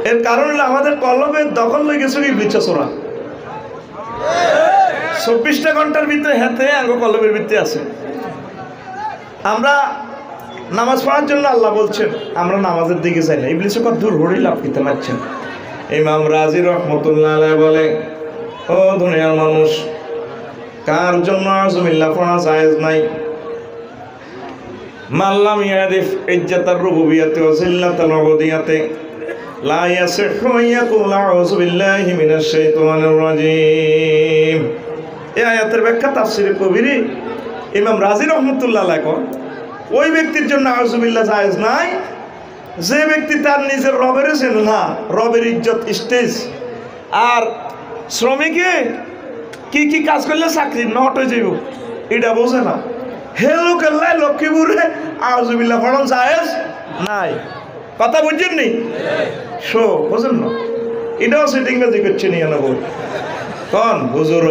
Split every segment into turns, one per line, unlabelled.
এর কারণ হলো আমাদের কলমের দখল হয়ে গেছে ইবলিস চোরা। 24টা ঘন্টার ভিতরে হাতে আঙ্গ কলমের ভিতরে আছে। আমরা নামাজ পড়ার জন্য আল্লাহ বলছেন, আমরা নামাজের দিকে যাই না, ইবলিস কত দূর হড়ি লাভ করতে পারছেন। ইমাম রাজি রহমতুল্লাহ আলাইহি বলে, ও দুনিয়ার মানুষ, কার জন্য আযুবিল্লাহ পড়া জায়েজ নাই? মাল্লাম ইয়ারিফ ইজ্জাতার রুবুবিয়াতি ওয়া জিল্লাতাল উবুদিয়াতি লা ইয়াসিহু ইয়াকুল আউযু বিল্লাহি মিনাশ শাইতানির রাজীম। এই আয়াতের ব্যাখ্যা তাফসীরে কবিরে ইমাম রাজি রহমতুল্লাহ আলাইহি কন, ওই ব্যক্তির জন্য আউযু বিল্লাহ জায়েজ নাই যে ব্যক্তি তার নিজের রবের চেনে না, রবের ইজ্জত স্টেজ আর শ্রমিকে কি কি কাজ করলে চাকরি নট হয়ে যাইব এটা বোঝে না। হে লোকেল্লাই লক্ষ্মীপুরে আউযু বিল্লাহ পড়ান জায়েজ নাই। কথা বুঝছেন নি? শো বুঝেন না, এটাও সেটিং বাজি করছে নিয়ে নেব কন হুজুর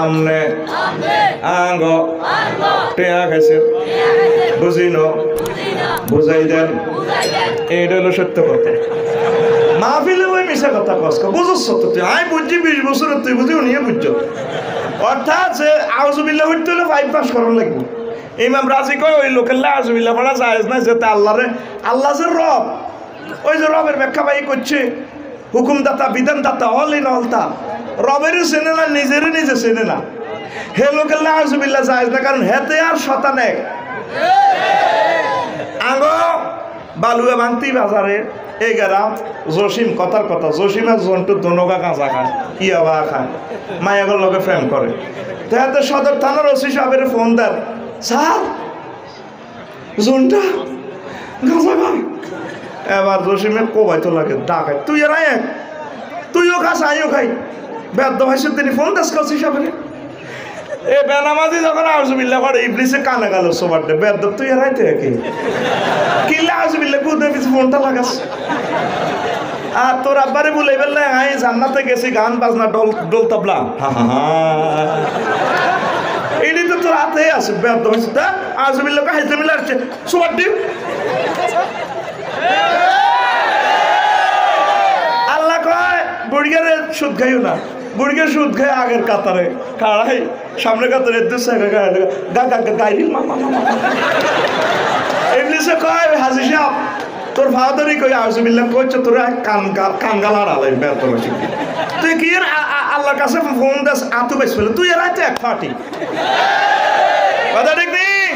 আমনে আঙ্গ টেয়া খাইছে বুঝিন বুঝাই দেন, এটা হলো সত্য কথা। মাহফিলে ওই মিশা কথা কস বুঝছ তো তুই, আমি বুঝছি 20 বছর তুই বুঝি উনিও বুঝছ। অর্থাৎ যে আউযু বিল্লাহ হইতে হলে 5 পাস করা লাগবে। ইমাম রাজি কয় ওই লোকের আউযু বিল্লাহ পড়া জায়েজ না, যেতে আল্লাহ যে রব, ওই যে রবের ব্যাখ্যা ভাই করছে হুকুমদাতা বিধানদাতা অল ইন অল, তা রবেরও চেনে না, নিজেরও নিজে চেনে না। হে লোকের আউযু বিল্লাহ জায়েজ না, কারণ হেতে আর শতান এক আঙ্গ বালুয়া ভাঙতি বাজারে এই গেরাম জসিম কথার কথা, জসিম আর জন্টু দনগা কাঁচা খায়, ইয়াবা খায়, মায়াগর লগে প্রেম করে। তাহাতে সদর থানার ওসি সাহেবের ফোন দেন, স্যার জনটা গাঁজা খায়। এবার জসিমের কোবাই তো লাগে ডাকায়, তুই আর এক তুইও খাস আইও খাই। বেদ্য ভাইসের তিনি ফোন দেশ ওসি সাহেবের এ বেনামাজি যখন আউযু বিল্লাহ করে ইবলিসে কানে গেল সবার দে বেদ্য তুই আর আইতে কি কিল্লা আউযু বিল্লাহ কুদে পিছে ফোনটা লাগাস। আর তোর আব্বারে বলে বললে আই জান্নাতে গেছি গান বাজনা ডোল তবলা, এটি তো তোর হাতে আছে বেদ্য ভাইসে তা আউযু বিল্লাহ হাইতে মিলে আসছে সবার দিন। আল্লাহ কয় বুড়িগারে সুদ খাইও না, বুড়িকে সুদ খায় আগের কাতারে খাড়াই সামনে কাতারে গাইল ইবলিসে কয় হাজি সাহেব তোর ফাদারই কই আউযু বিল্লাহ কইছে তোর কানগালার আলাই বেতন শিখি তুই কি এর আল্লাহর কাছে ফোন দাস আতু বেশ ফেলে তুই এর আইতে এক ফাটি কথা ঠিক নেই।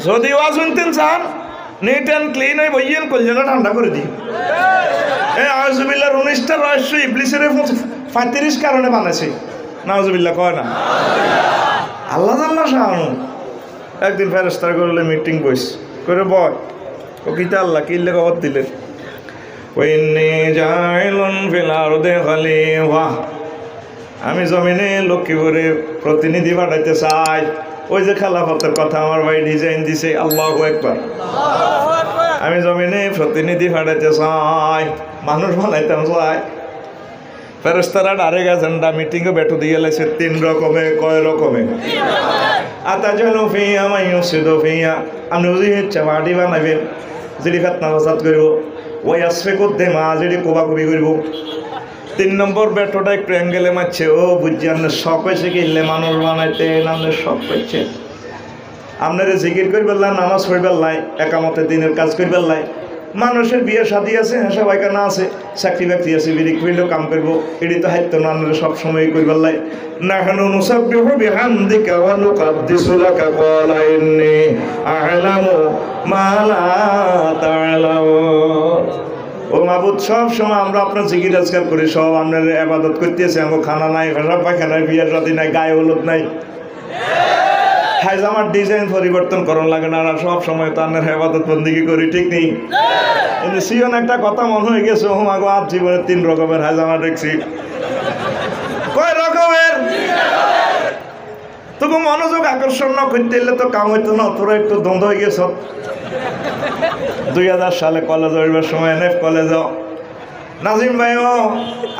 যদি ওয়াজ শুনতেন চান নিট অ্যান্ড ক্লিন হয়ে বইয়েন কলজনা ঠান্ডা করে দিই। এই আউযু বিল্লাহর 19টা রহস্য ইবলিসের 35 কারণে বানাইছে, নাউযুবিল্লাহ কয় না। আল্লাহ জাল্লা শাহানু একদিন ফেরেশতারা করলে মিটিং বইস করে বয় ও কিতা আল্লাহ কি খবর দিলেন, ওয়াইন্নী জাইলুন ফিল আরদি খলিফা, আমি জমিনে লক্ষ্মীপুরে প্রতিনিধি পাঠাইতে চাই। ওই যে খেলাফতের কথা আমার ভাই ডিজাইন দিছে, আল্লাহু আকবার। আমি জমিনে প্রতিনিধি পাঠাইতে চাই, মানুষ বানাইতাম চাই। ফেরেশতারা ডারে এজেন্ডা মিটিংয়ে বেঠু দিয়ে লাইছে 3 রকমে, কয় রকমে আতাজালু ফিয়া মাইয়ুসিদু ফিয়া, আপনি বুঝি ইচ্ছা মাটি বানাইবেন যেটি ফেতনা ফাসাদ করব, ওই আসফিকু দিমা যেটি কোবাকুবি করব। 3 নম্বর বেঠোটা একটু অ্যাঙ্গেলে মারছে, ও বুঝছি আপনার শখ হয়েছে কিনলে মানুষ বানাইতে, আপনার শখ হয়েছে আপনারা জিকির করবেন না, নামাজ পড়বেন নাই, একামতে দিনের কাজ করবেন নাই, মানুষের বিয়ে শাদী আছে, হ্যাঁ সবাই কেনা আছে, চাকরি বাকরি আছে, বিড়ি খুঁড়লেও কাম করবো, এটি তো হাইতো না আপনারা সবসময় করবেন নাই। নাহনু নুসাব্বিহু বিহামদিকা ওয়া নুকাদ্দিসু লাকা ক্বালা ইন্নী আ'লামু মা লা তা'লামুন। ও মাবুদ সব সময় আমরা আপনার জিকির আজকাল করি, সব আপনার ইবাদত করতেছি, আমার খানা নাই, পেশাব পায়খানা নাই, বিয়ের শাদী নাই, গায়ে হলুদ নাই, হাইজামার ডিজাইন পরিবর্তন করার লাগে না, আর সব সময় তো আপনার ইবাদত বন্দেগী করি, ঠিক নেই? কিন্তু সিয়ন একটা কথা মনে হয়ে গেছে, ও মাগো আজ জীবনে 3 রকমের হাইজামা দেখছি। কয় রকমের? তোকে মনোযোগ আকর্ষণ না করতে এলে তো কাম হইতো না, তোরা একটু দ্বন্দ্ব হয়ে গেছ। 2000 সালে কলেজ হইবার সময় এনএফ কলেজ নাজিম ভাইও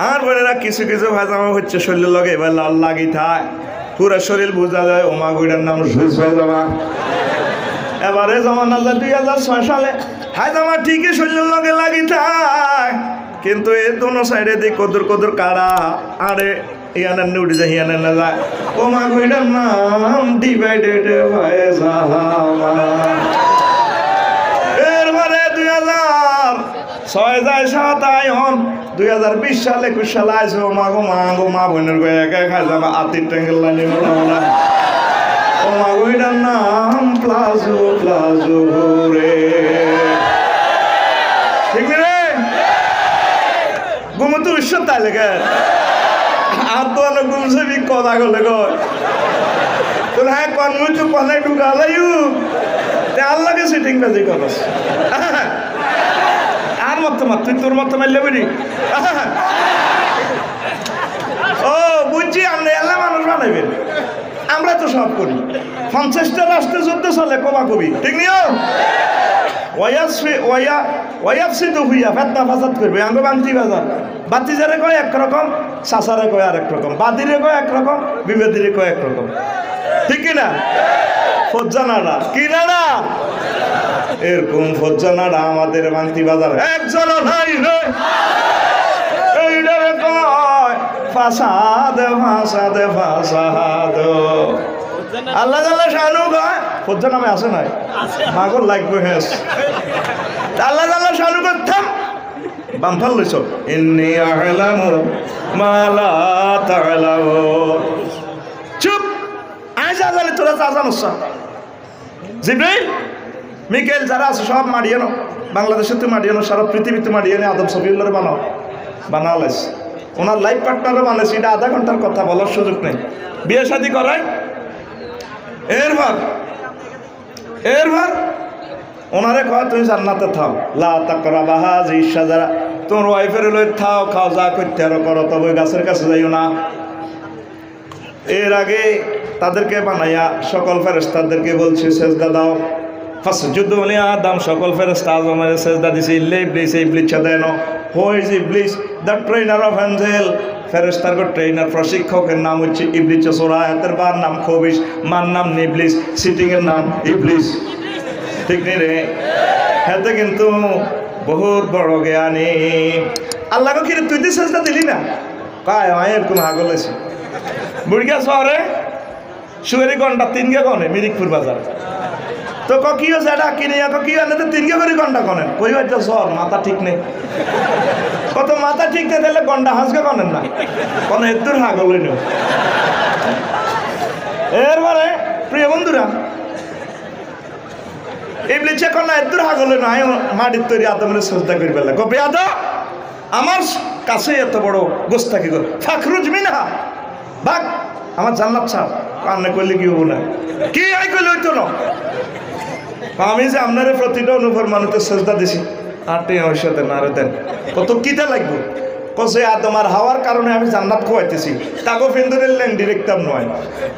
আর বোনেরা কিছু কিছু ভাইজামা হচ্ছে শরীরের লগে এবার লাল লাগি থায়, পুরো শরীর বোঝা যায়, ওমা গুইটার নাম সুইচ ভাইজামা। এবারে জমানা যায় 2006 সালে হাইজামা ঠিকই শরীরের লগে লাগি থায়, কিন্তু এই দোনো সাইডে দিয়ে কদর কদর কাড়া আরে ইয়ানের উঠে যায় ইয়ানের না যায় ও মা কইটার নাম ডিভাইডেড হয়ে এরপরে 2006 যায় 7 আয় হন 2020 সালে 21 সালে আইসো মা গো মা বোনের গো একা খাই যাবা আতির ট্যাঙ্গেল লাইনে মোলা ও মা কইটার নাম প্লাজো রে ঠিক রে ঘুমো তো ঈশ্বর তাই লেগে আর তো অনেক ঘুমছে বি কথা গলে গো তোর হ্যাঁ কনমু চুপ কথা একটু গালাইউ তে আল্লাহকে সিটিং বাজি করস আর মত তুই তোর মত মারলে বুঝি ও বুঝছি আমরা এলা মানুষ বানাইবেন আমরা তো সব করি 50টা রাষ্ট্রে যুদ্ধ চলে কবা কবি ঠিক নিও ওয়াইয়াফসি তো হইয়া ফেতনা ফাসাদ করবে আঙ্গ বান্তি বাজার বাতিজারে কয় একরকম সাসারে কয় আরেক রকম বাদিরে কয় একরকম বিবেদিরে কয় একরকম ঠিক কিনা ফজ্জানারা কি না এরকম ফজ্জানারা আমাদের বান্তি বাজার একজনও নাই রে এইটারে কয় ফাসাদ আল্লাহ জাল্লা শানু কয় ফজ্জা নামে আছে নাই মাগর লাগবে হেস আল্লাহ জাল্লা শানু করতাম বামফাল লইছ ইন্নী আ'লামু মা লা তা'লামুন চুপ আজ জানি তোরা যা জানোস জিবরাইল মিকাইল যারা আছে সব মারিয়ে নাও বাংলাদেশে তো মারিয়ে নাও সারা পৃথিবীতে মারিয়ে নে আদম সফিউল্লাহরে বানালাইস ওনার লাইফ পার্টনারও বানাইছে এটা আধা ঘন্টার কথা বলার সুযোগ নেই বিয়ে শাদী করায় এরপর ওনারে কয় তুমি জান্নাতে থাও লা তাকরাবা হাযিহি শাজারা তোমার ওয়াইফের লই থাও খাও যা করতে আর করো তবে গাছের কাছে যাইও না এর আগে তাদেরকে বানাইয়া সকল ফেরেশতাদেরকে বলছে সেজদা দাও ফাসজুদু লি আদম সকল ফেরেশতা আদমের সেজদা দিছে ইল্লা ইবলিস ইবলিস দেন হু ইজ ইবলিস দ্য ট্রেনার অফ এঞ্জেল ফেরেশতার ট্রেনার প্রশিক্ষকের নাম হচ্ছে ইবলিস সূরা আয়াতের বার নাম খবিশ মান নাম ইবলিস সিটিং এর নাম ইবলিস ঠিক নেই রে হাতে কিন্তু বহুত বড় জ্ঞানী আল্লাহকে কি তুই দিস সেজদা দিলি না কায় আয়ের কোন হাগল আছে বুড়িয়া শহরে সুয়েরি ঘন্টা 3 গে গনে মিরিকপুর বাজার তো কি হয়েছে এটা কিনে কি আনলে তো 3 গে করে ঘন্টা কনেন কই হয়তো জ্বর মাথা ঠিক নেই কত মাথা ঠিক নেই তাহলে ঘন্টা হাসকে কনেন না কোন এদুর হাগল হইল এরপরে প্রিয় বন্ধুরা ইবলিস কোন এদুর হাগল হইল আয় মাটির তৈরি আদমের সেজদা করি বেলা গো বেয়াদা আমার কাছে এত বড় গোস্তাকি গো ফাখরুজ মিনহা বাক আমার জান্নাত ছাড় কান্না করলে কি হবো না কি আই করলে হইতো না আমি যে আপনার প্রতিটা অনুভব মানুষের সেজদা দিছি আটে ঔষধে না দেন কত কিটা লাগবে কসে আদমার হাওয়ার কারণে আমি জান্নাত খোয়াইতেছি তাকে ফেন্দুরের লেন ডিরেক্টর নয়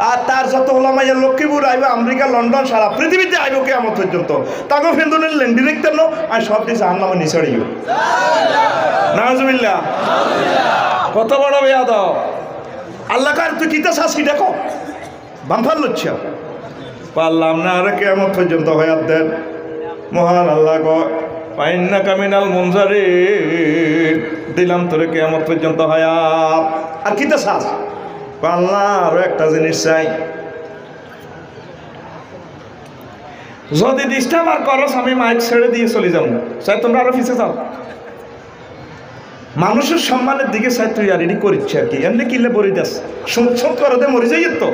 আর তার যত ওলামাইয়া লক্ষ্মীপুর আইব আমেরিকা লন্ডন সারা পৃথিবীতে আইব কেমন পর্যন্ত তাকে ফেন্দুরের লেন ডিরেক্টর নো আর সব দিন জাহান্নামে নিছড়িও নাউজুবিল্লাহ কত বড় বেয়াদব আল্লাহ কার তুই কিতা শাস্তি দেখো বামফাল লচ্ছে পারলাম না আর কেমন পর্যন্ত হয়াত দেন মহান আল্লাহ কয় ফাইন্নাকা মিনাল মুনজারিন দিলাম তোরে কেমন পর্যন্ত হয়াত আর কিতা শাস আল্লাহ আরো একটা জিনিস চাই যদি ডিস্টার্ব আর করস আমি মাইক ছেড়ে দিয়ে চলে যাবো চাই তোমরা আরো পিছিয়ে যাও মানুষের সম্মানের দিকে চাই তুই আর এটি করিচ্ছে আর কি এমনি কিনলে বলি দাস শোধ করতে মরে যাই তো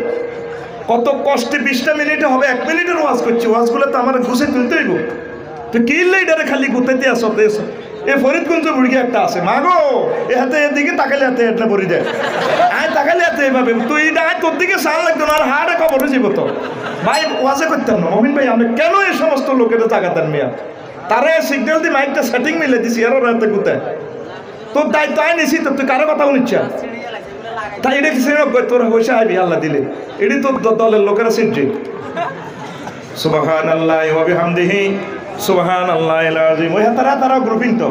কত কষ্টে 20টা মিনিটে হবে 1 মিনিটের ওয়াজ করছি ওয়াজগুলো তো আমার ঘুষে তুলতে হইব তুই কিনলে এটারে খালি গুতাইতে আসো এ ফরিদগঞ্জ বুড়ি একটা আছে মা গো এ হাতে এদিকে তাকালে হাতে এটা বলি দেয় আয় তাকালে হাতে এভাবে তুই আয় তোর দিকে সাল লাগতো না আর হাড়ে খবর হয়ে যাবো তো ভাই ওয়াজে করতাম না মমিন ভাই আপনি কেন এই সমস্ত লোকেরা তাকাতেন মিয়া তারা সিগন্যাল দিয়ে মাইকটা সেটিং মিলে দিছি আরো রাতে গুতায় তোর দায়িত্ব আয় নিছি তো তুই কারো কথা শুনিচ্ছ তাই এটা কি সেরকম তোর পয়সা আইবি আল্লাহ দিলে এটি তোর দলের লোকেরা সিটছে সুবহানাল্লাহি ওয়া বিহামদিহি সুবহানাল্লাহিল আযীম ওই তারা গ্রুপিং তো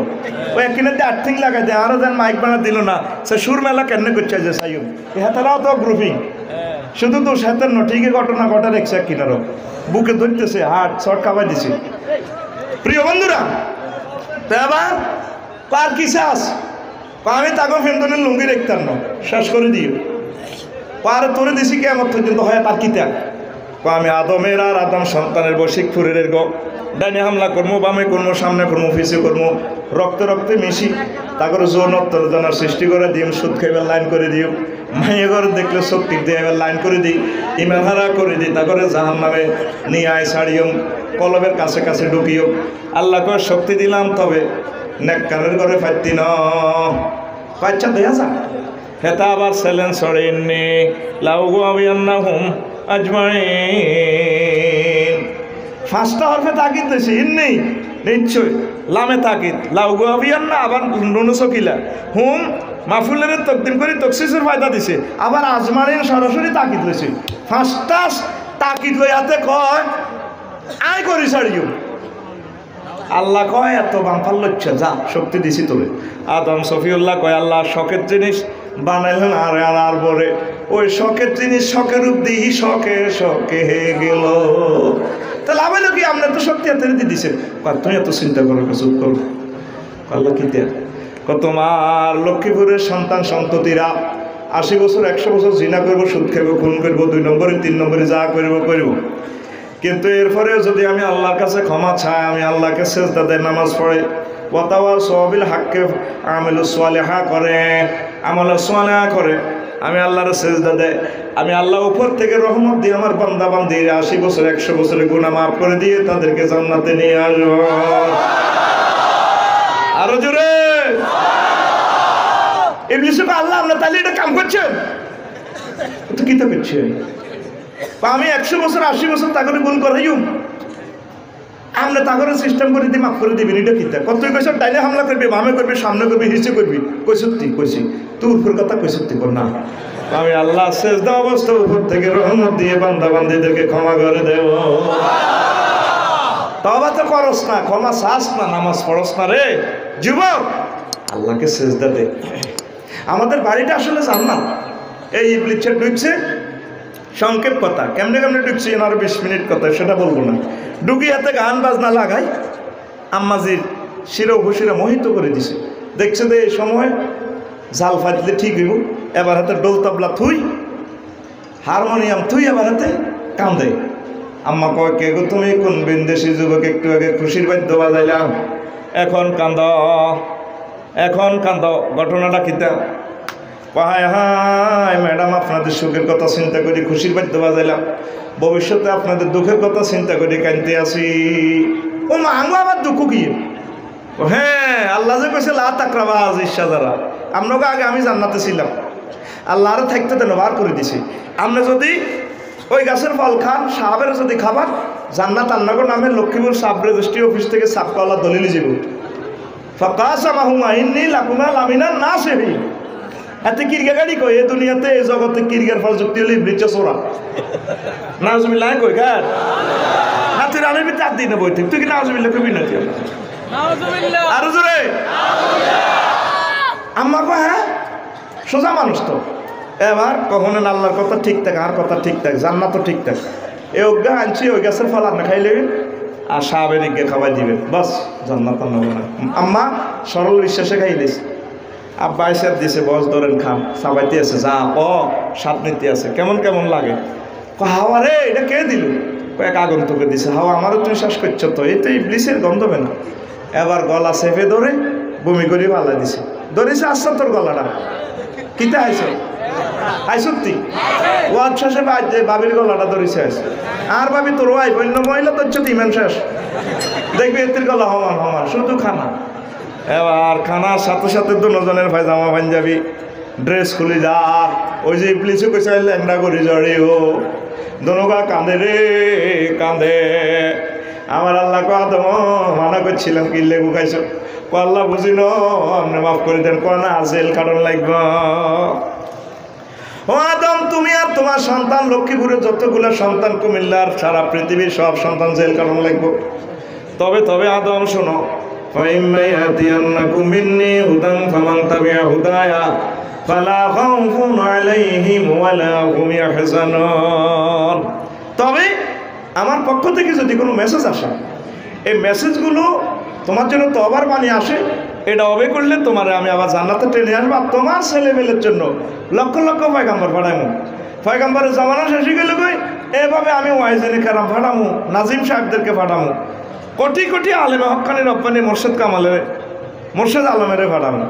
ওই একদিনে আর্থিং লাগাই দেয় আরো যেন মাইক বানা দিল না সে সুর মেলা কেন করছে যে সাইয়ুম এ হাতারাও তো গ্রুপিং শুধু তো সাথের নঠিকে ঘটনা ঘটা দেখছে কিনারও বুকে ধরতেছে হাট শর্ট কাবাই দিছে প্রিয় বন্ধুরা এবার কার কি চাস আমি তাকে ফেন্দনের লুঙ্গি দেখতাম না, শেষ করে দিও পারে তোরে দিছি কেমন পর্যন্ত হয় তার কি ত্যাগ। আমি আদমের আর আদম সন্তানের বসিক ফুরের গো ডাইনে হামলা করবো, বামে করবো, সামনে করবো, পিছিয়ে করবো, রক্তে রক্তে মিশি তারপরে যৌন উত্তেজনার সৃষ্টি করে দিও, সুদ খাইবার লাইন করে দিও, মাইয়ে ঘরে দেখলে শক্তি দিয়ে এবার লাইন করে দিই, ইমান হারা করে দিই, তারপরে জাহান নামে নিয়ে আয় ছাড়িও, কলবের কাছে কাছে ঢুকিও। আল্লাহ করে শক্তি দিলাম তবে নেককারের ঘরে ফাইতি ন বাচ্চা দেয়া যা হেতা আবার চ্যালেঞ্জ ছড়েননি লাউগো আবিয়ান্না হুম আজমাইন। ফার্স্টটা হরফে তাকিদ দিয়েছে ইন্নি নিশ্চয়, লামে তাকিদ, লাউগো আবিয়ান্না আবার নুনু সকিলা, হুম মাফুলের তকদিম করে তকসিসের ফায়দা দিছে, আবার আজমাইন সরাসরি তাকিদ দিয়েছে। ফার্স্টটা তাকিদ লইয়াতে কয় আয় করি ছাড়িও। আল্লাহ কয় এত বামফাল লচ্ছে যা শক্তি দিছি তোরে। আদম সফিউল্লাহ কয় আল্লাহ শখের জিনিস বানাইলেন আর আর আর বলে ওই শখের জিনিস শখের রূপ দিই শখে শখে হয়ে গেল। তাহলে আমি কি আপনার তো শক্তি হাতে দিয়ে দিছে, তুমি এত চিন্তা করো চুপ করো। আল্লাহ কি দেয় তোমার লক্ষ্মীপুরের সন্তান সন্ততিরা 80 বছর 100 বছর জিনা করবো, সুদ খাইব, খুন করবো, 2 নম্বরে 3 নম্বরে যা করব করব, কিন্তু এরপরে যদি আমি আল্লাহর কাছে ক্ষমা চাই, আমি আল্লাহকে সেজদা দেয়, নামাজ পড়ে, ওয়াতাওয়া সওয়াবিল হাক্কে আমালুস সালিহা করে, আমালুস সালিহা করে, আমি আল্লাহর সেজদা দেয়, আমি আল্লাহ উপর থেকে রহমত দিয়ে আমার বান্দা বান্দি 80 বছর 100 বছরের গুনাহ মাফ করে দিয়ে তাদেরকে জান্নাতে নিয়ে আসবো। আরো জোরে ইবলিস কয় আল্লাহ আমরা তাহলে এটা কাম করছেন তো কি তো করছে, আমি 100 বছর 80 বছর তাকে ভুল করাইও, আমরা তাকে সিস্টেম করে দিই মাফ করে দিবি, এটা কিতা কত কইছ ডাইনে হামলা করবি, বামে করবি, সামনে করবি, হিসে করবি, কইসত্তি কইছি তোর উপর কথা কইসত্তি কর না। আমি আল্লাহ সেজদা অবস্থা উপর থেকে রহমত দিয়ে বান্দা বান্দীদেরকে ক্ষমা করে দেব। তওবা তো করস না, ক্ষমা চাস না, নামাজ পড়স না রে যুবক, আল্লাহকে সেজদা দে। আমাদের বাড়িটা আসলে জান্নাত। এই ইবলিসে ঢুকছে সংক্ষেপ কথা, কেমনে কেমনে ঢুকছি আরো 20 মিনিট কথা, সেটা বলবো না। ডুগি হাতে গান বাজনা লাগাই আম্মাজির শিরা উপশিরা মোহিত করে দিছে। দেখছে যে এই সময় জাল ফাটলে ঠিক হইব, এবার হাতে ডোল তবলা থুই, হারমোনিয়াম থুই, এবার হাতে কান্দে। আম্মা কয় কে গো তুমি, কোন বিন্দেশি যুবক, একটু আগে খুশির বাদ্য বাজাইলাম, এখন কান্দ, এখন কান্দ, ঘটনাটা কিতা? হায় হায় ম্যাডাম আপনাদের সুখের কথা চিন্তা করি খুশির বাদ্য বাজাইলাম, ভবিষ্যতে আপনাদের দুঃখের কথা চিন্তা করি কাঁদতে আসি। ও মা আঙ্গো আবার দুঃখ কি? হ্যাঁ আল্লাহ যে কইছে লা তাকরাবা হাযিস শাজারা, আপনাকে আগে আমি জান্নাতে ছিলাম, আল্লাহ আরো থাকতে দেন বার করে দিছি। আপনি যদি ওই গাছের ফল খান, সাহাবের যদি খাবার, জান্নাত আল্লাহর নামে লক্ষ্মীপুর সাব রেজিস্ট্রি অফিস থেকে সাবকাওয়ালা দলিল যাব। ফাকাসামাহুম ইন্নী লাকুমা লামিনান নাসিহিন। এতে কিরগা গাড়ি কই এই দুনিয়াতে এই জগতে কিরগার প্রযুক্তি হলে ব্রিজে চোরা নাউজুবিল্লাহ কই গার না তুই রানের ভিতরে আর দিন বই তুই কি নাউজুবিল্লাহ কবি না তুই নাউজুবিল্লাহ আরো জোরে আম্মা কো হ্যাঁ সোজা মানুষ তো এবার কখনো আল্লাহর কথা ঠিক থাকে, আর কথা ঠিক থাকে, জান্নাত তো ঠিক থাকে। এই অজ্ঞা আনছি ওই গাছের ফল আপনি খাইলে আর সাহাবের ইজ্ঞে খাওয়াই দিবেন, বাস জান্নাত নেব না। আম্মা সরল বিশ্বাসে খাইলিস, আব্বা এসে দিয়েছে বস ধরেন খান, সাবাইতে আছে যা স্বাদ নিতে আছে, কেমন কেমন লাগে? হাওয়া রে এটা কে দিল? এক আগন্তুকে দিছে হাওয়া, আমারও তুমি শ্বাস করছো তো, এই তো ইবলিসের গন্ধ না। এবার গলা চেপে ধরে বমি করে পাল্লা দিছে, ধরেছে আসছে তোর গলাটা কিতা আইসো আই সত্যি ওয়াদ শেষে বাবির গলাটা ধরেছে আইসো, আর ভাবি তোর ওয়াইফ অন্য মহিলা তোর চোদ্দ ইমান শেষ দেখবি এতির গলা হমান হমান শুধু খানা। এবার খানার সাথে সাথে দুজনের পায়জামা পাঞ্জাবি ড্রেস খুলি যা, ওই যে ইবলিসে কইছে ল্যাংড়া করি জড়ে ও দনগা কাঁদে রে কাঁদে। আমার আল্লাহ কদম মানা করছিলাম কি লেবু খাইছো, আল্লাহ বুঝি ন আপনি মাফ করে দেন, কয় না জেল কারণ লাগবে। ও আদম তুমি আর তোমার সন্তান লক্ষ্মীপুরের যতগুলো সন্তান, কুমিল্লার সারা পৃথিবীর সব সন্তান জেল কারণ লাগবে। তবে তবে আদম শোনো, তবে আমার পক্ষ থেকে যদি কোনো মেসেজ আসে, এই মেসেজগুলো তোমার জন্য তওবার বাণী আসে, এটা হবে করলে তোমার আমি আবার জান্নাতে টেনে আসবো, তোমার ছেলেমেয়ের জন্য লক্ষ লক্ষ পয়গাম্বর পাঠাবো। পয়গাম্বরের জামানা শেষে গেলে কই এভাবে আমি ওয়াইজেনে কারাম পাঠাবো, নাজিম সাহেবদেরকে পাঠাবো, কোটি কোটি আলেমে হক্কানি রব্বানি মোর্শেদ কামালের মোর্শেদ আলমেরে পাঠাবো,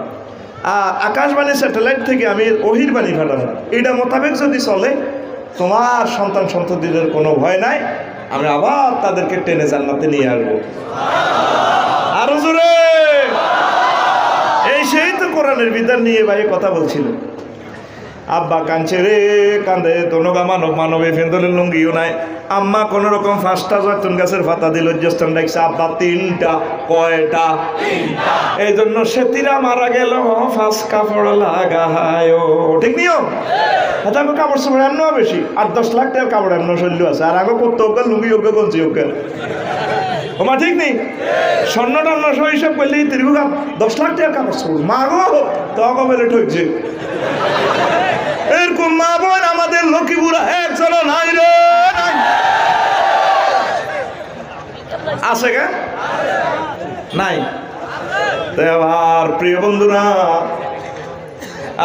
আর আকাশবাণী স্যাটেলাইট থেকে আমি ওহির বাণী পাঠাবো। এটা মোতাবেক যদি চলে তোমার সন্তান সন্ততিদের কোনো ভয় নাই, আমি আবার তাদেরকে টেনে জান্নাতে নিয়ে আসবো। আরো জোরে। এই সেই তো কোরআনের বিধান নিয়ে ভাই কথা বলছিল। আব্বা কাঁদছে রে, কান্দে তনুগা মানব মানবে ফেন্দলের লুঙ্গিও নাই। আম্মা কোন রকম 5টা জয়তুন গাছের পাতা দিল, জ্যেষ্ঠন ডাকছে আব্বা 3টা। কয়টা? এই জন্য সেতিরা মারা গেল 5 কাপড় লাগায়। ঠিক নিয়ম। আচ্ছা আমি কাপড় চোপড় এমন বেশি 8-10 লাখ টাকার কাপড় এমন শৈল্য আছে, আর আগে করতে হোক লুঙ্গি হোক গঞ্জি হোক ওমা ঠিক নেই। স্বর্ণ টর্ণ সহ হিসাব করলে 10 লাখ টাকার কাপড় চোপড় মা গো তখন বেলে ঠকছে। এরকম মা বোন আমাদের লক্ষ্মীপুরা একজন নাই রে, আছে কে নাই? এবার প্রিয় বন্ধুরা,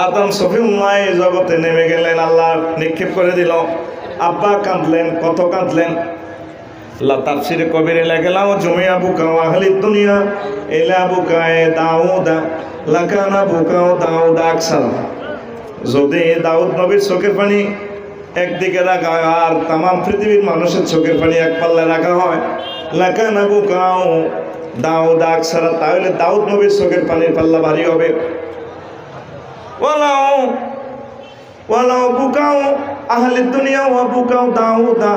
আদম সফিউল্লাহ জগতে নেমে গেলেন, আল্লাহ নিক্ষেপ করে দিল। আব্বা কাঁদলেন, কত কাঁদলেন। তাফসিরে কবিরে লেগেলাম জমিয়া বুকাও আহলিদ দুনিয়া এলা বুকায়ে দাউদা লাকানা বুকাও দাউদ আকসার। যদি দাউদ নবীর চোখের পানি একদিকে রাখা আর তাম পৃথিবীর মানুষের চোখের পানি এক পাল্লায় রাখা হয়, লাকানা বুকাও দাউদ আকসার, তাহলে দাউদ নবীর চোখের পানির পাল্লা ভারী হবে। ওয়ালাও ওয়ালাও বুকাও আহলিদ দুনিয়া ওয়া বুকাও দাউদা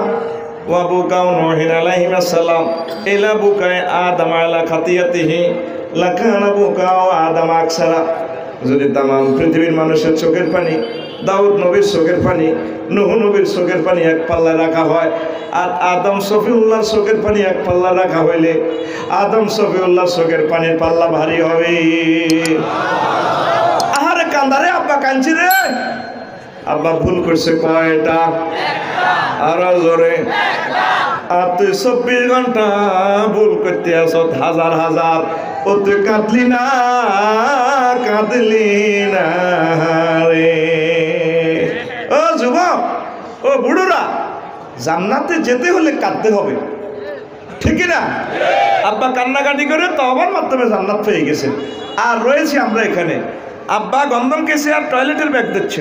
ওয়া বুকাও নূহ আলাইহিস সালাম ইলা বুকায়ে আদম আলা খাতিয়াতিহি লাকানা বুকাও আদম আকসারা। যদি তাম পৃথিবীর মানুষের চোখের পানি, দাউদ নবীর চোখের পানি, নূহ নবীর চোখের পানি এক পাল্লা রাখা হয়, আর আদম সফিউল্লাহর চোখের পানি এক পাল্লা রাখা হইলে আদম সফিউল্লাহর চোখের পানির পাল্লা ভারী হবে। আহারে কান্দারে আব্বা কাঁদছি রে। আব্বা ভুল করছে কয়টা? আরো জোরে। আর তুই 24 ঘন্টা ভুল করতে আস হাজার হাজার, ও তুই কাঁদলি না কাঁদলি না রে। ও যুবক, ও বুড়োরা, জান্নাতে যেতে হলে কাঁদতে হবে, ঠিক না? আব্বা কান্নাকাটি করে তওবার মাধ্যমে জান্নাত পেয়ে গেছে। আর রয়েছি আমরা এখানে, আব্বা গন্ধম কেসে আর টয়লেটের ব্যাগ দিচ্ছে,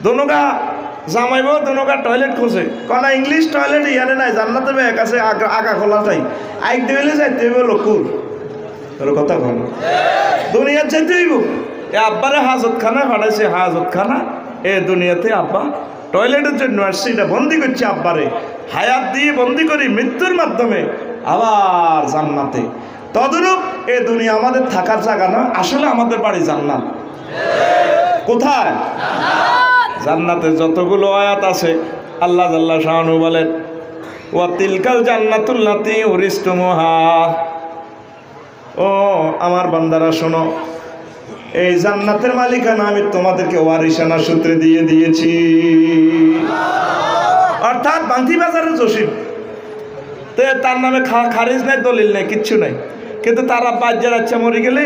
দোনোগা জামাইব দোনোগা টয়লেট খোঁজে, কনা ইংলিশ টয়লেট ইয়ানে নাই, জান্নাতে ব্যাগ আছে আগা খোলা চাই, আইক দেবেলে যাইতে হইব লকুর। তোর কথা বল, দুনিয়ার যাইতে হইব। এ আব্বারে হাজতখানায় পাঠাইছে, হাজতখানা এ দুনিয়াতে আব্বা টয়লেটের জন্য আসছে, এটা বন্দি করছে আব্বারে, হায়াত দিয়ে বন্দি করি মৃত্যুর মাধ্যমে আবার জান্নাতে। তদরূপ এ দুনিয়া আমাদের থাকার জায়গা না, আসলে আমাদের বাড়ি জান্নাত। কোথায়? জান্নাতে যতগুলো আয়াত আছে আল্লাহ জাল্লা শাআনু বলেন ওয়া তিলকাল জান্নাতুল্লাতী উরিসতুমুহা। ও আমার বান্দারা শোনো, এই জান্নাতের মালিকানা আমি তোমাদেরকে ওয়ারিসানা সূত্রে দিয়ে দিয়েছি। অর্থাৎ বান্তি বাজারের জসিম, তার নামে খারিজ নাই, দলিল নাই, কিচ্ছু নাই, কিন্তু তারা বাজ্যের আচ্ছা মরে গেলে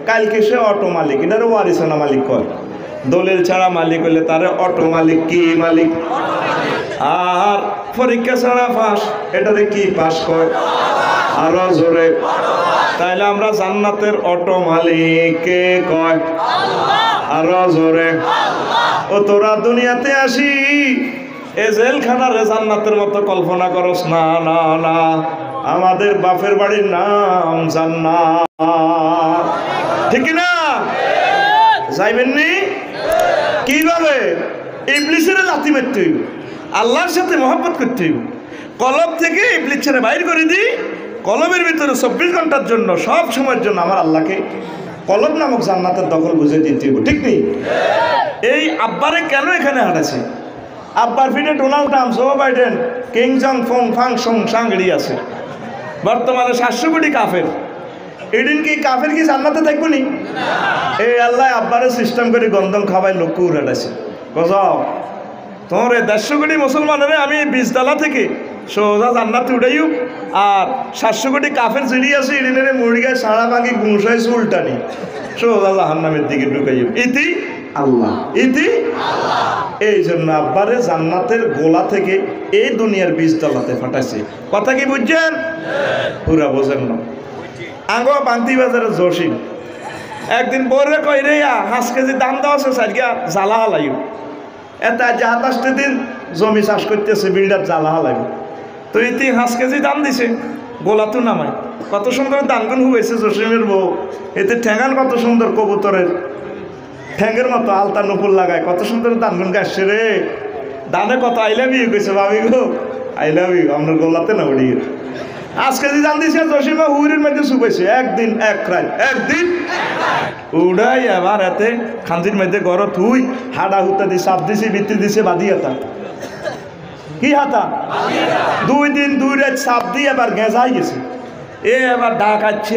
কালকে সে অটো মালিক, এটারও ওয়ারিসানা মালিক কয়। দলিল ছাড়া মালিক হলে তারে অটো মালিক। কি মালিক? আর পরীক্ষা ছাড়া পাস, এটাতে কি পাস কয়? আরো জোরে। তাইলে আমরা জান্নাতের অটো মালিক কে কয়? আরো জোরে। ও তোরা দুনিয়াতে আসি এ জেলখানারে জান্নাতের মতো কল্পনা করস না, না না, আমাদের বাপের বাড়ির নাম জান্নাত, ঠিক না? যাইবেননি? কিভাবে? ইবলিসের লাথি মারতে হইব, আল্লাহর সাথে মহব্বত করতে হইব, কলব থেকে ইবলিস ছেড়ে বাইর করে দিই, কলবের ভিতরে 24 ঘন্টার জন্য সব সময়ের জন্য আমার আল্লাহকে কলব নামক জান্নাতের দখল বুঝে দিতে হইব, ঠিক নেই? এই আব্বারে কেন এখানে হাঁটাছে? আব্বার ফিটে Donald Trump, Joe Biden, Kim Jong ফং ফাং সং সাংড়ি আছে, বর্তমানে 700 কোটি কাফের। এদিন কি কাফের কি জান্নাতে থাকবো নি? এই আল্লাহ আব্বারে সিস্টেম করে গন্ধম খাবাই লোক হাঁটাছে। গজব। তোমার 150 কোটি মুসলমানের আমি 20 তলা থেকে সোজা জান্নাতে উঠাইও, আর 700 কোটি কাফের চিড়ি আছে ইডিনের মুড়িগায় সারা ভাঙি গুঁসায় চুলটানি সোজা জাহান্নামের দিকে ঢুকাইও। ইতি আল্লাহ, ইতি আল্লাহ। এই জন্য আব্বারে জান্নাতের গোলা থেকে এই দুনিয়ার 20 তলাতে ফাটাইছে। কথা কি বুঝছেন? পুরা বোঝেন না। আঙ্গো বান্তি বাজারে জসিম একদিন বরে কই রে 5 কেজি দাম দেওয়া আছে সারিয়া জ্বালা হালাইও। এটা যে 28 দিন জমি চাষ করতেছে বিল্ডার জ্বালা হালাইও। তো ইতি 5 কেজি দাম দিছে, গোলা তো নামায় কত সুন্দর দানগুন হয়েছে জসিমের বউ। এতে ঠ্যাঙান কত সুন্দর কবুতরের ঠ্যাঙ্গের মতো আলতা নুপুর লাগায়, কত সুন্দর দানগুন গাছছে রে। দানে কত আই লাভ ইউ কইছে, ভাবি গো আই লাভ ইউ, আপনার গোলাতে না উড়ি। 5 কেজি দাম দিছে জসিমা হুইরের মধ্যে শুকাইছে। একদিন এক রাত, একদিন উড়াই আবার এতে খান্দির মধ্যে গড় থুই হাডা হুতা দিয়ে চাপ দিছে, বৃত্তি দিছে বাদি হাতা। কি হাতা? 2 দিন 2 রাত চাপ দিয়ে এবার গেঁজাই গেছে। এ এবার ডাক আছে,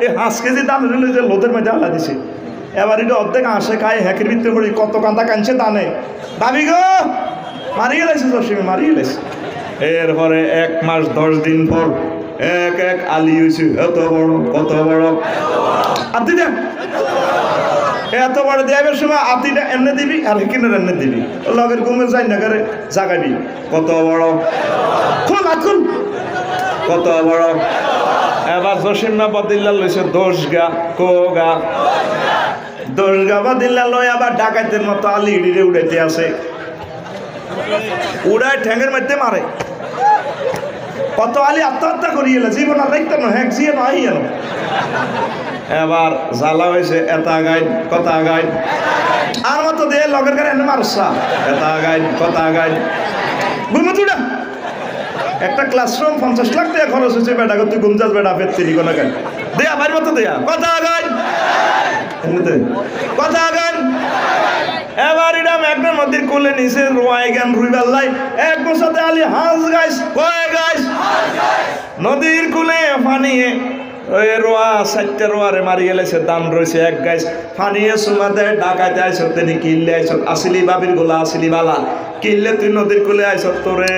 এ 5 কেজি দাম হইল যে লোদের মধ্যে আলা দিছে। এবার এটা অর্ধেক আসে খায় হ্যাকের ভিতরে পড়ি কত কান্দা কানছে দানে। ভাবি গো মারি গেলাইছে জসিমে, মারি গেলাইছে। এরপরে 1 মাস 10 দিন পর এক এক আলি হয়েছে, এত বড় কত বড় আতি দেন, এত বড় দেবের সময় আতিটা এমনি দিবি আর কিনার এমনি দিবি, লগের ঘুমে যাই না করে জাগাবি। কত বড় খুল আতুল কত বড়। এবার জসিম না বদিল্লা লইছে 10 গা কো গা 10 গা বদিল্লা লই আবার ডাকাতের মতো আলি ইডিরে উড়াইতে আছে। উড়ায় ঠ্যাঙ্গের মধ্যে মারে। কত আলি আত্মহত্যা করিয়ে জীবন আর দেখতে না হ্যাঁ জিয়ে নয় যেন। এবার জ্বালা হয়েছে এতা গাইন কথা গাইন আর মতো দিয়ে লগের গাড়ি এনে মারসা এতা গাইন কথা গাইন ঘুমুচুড়া। একটা ক্লাসরুম 50 লাখ টাকা খরচ হয়েছে, বেটা তুই ঘুমজাস বেটা ফের কোনো গান দেয়া ভাইয়ের মতো দেয়া কথা গাইন কথা গাইন। এবার এটা মেঘনার মধ্যে কোলে নিচে রোয়াই গান রুইবাল্লাই এক বছরতে আলি হাঁস গাইস কয়ে গাইস নদীর কুলে ফানিয়ে ওই রোয়া 4টা রোয়ারে মারি গেলেছে, দাম রয়েছে 1 গাইস ফানিয়ে সুমাতে ডাকাইতে আইস তিনি কিনলে আইস আসিলি বাবির গোলা আসিলি বালা কিনলে তুই নদীর কুলে আইস তোরে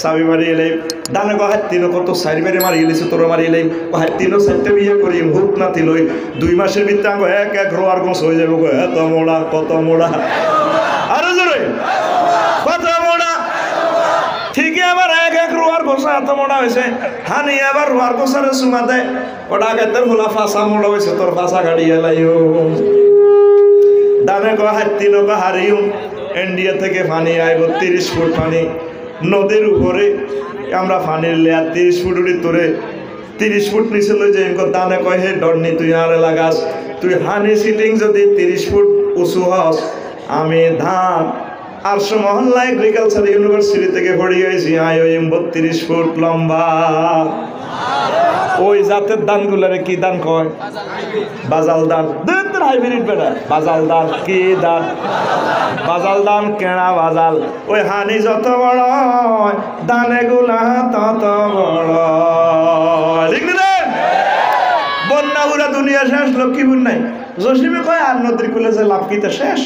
চাবি মারি এলে দানে গো হাতিনো কত 4 বারে মারি গেলেছে তোর মারি এলে হাতিনো 4টা বিয়ে করি হুক নাতি লই 2 মাসের ভিতরে আঙ্গ এক এক রোয়ার গোস হয়ে যাবো। এত মোড়া কত মোড়া আরো জোরে কত মোড়া। ঠিকই আবার এক এক রোয়ার গোসা এত মোড়া হয়েছে হানি আবার রোয়ার গোসারে সুমা দেয় ওটা আগের হোলা ফাঁসা মোড়া হয়েছে তোর ফাঁসা গাড়ি এলাইও দানে গো হাতিনো গো হারিও। ইন্ডিয়া থেকে পানি আইব 30 ফুট পানি নদীর উপরে, আমরা পানির লেয়ার 30 ফুট উড়ি তোরে 30 ফুট নিচে লই যাই। দানে কয় হে ডরনি তুই আর লাগাস, তুই হানি সিটিং যদি 30 ফুট উঁচু হস আমি ধান আরশো মহল্লা এগ্রিকালচার ইউনিভার্সিটি থেকে পড়িয়ে আইছি আইওএম 32 ফুট লম্বা। ওই জাতের ধানগুলারে কি ধান কয়? বাজাল ধান। হাইব্রিড বেটা বাজাল ধান কি ধান? বাজাল ধান কেনা বাজাল। ওই হানি যত বড় দানে গুলা তত বড়। বন্যা পুরা দুনিয়া শেষ, লক্ষ্মীপুর নাই। জসিমে কয় আর নদীর কুলে যে লাভ কিতে শেষ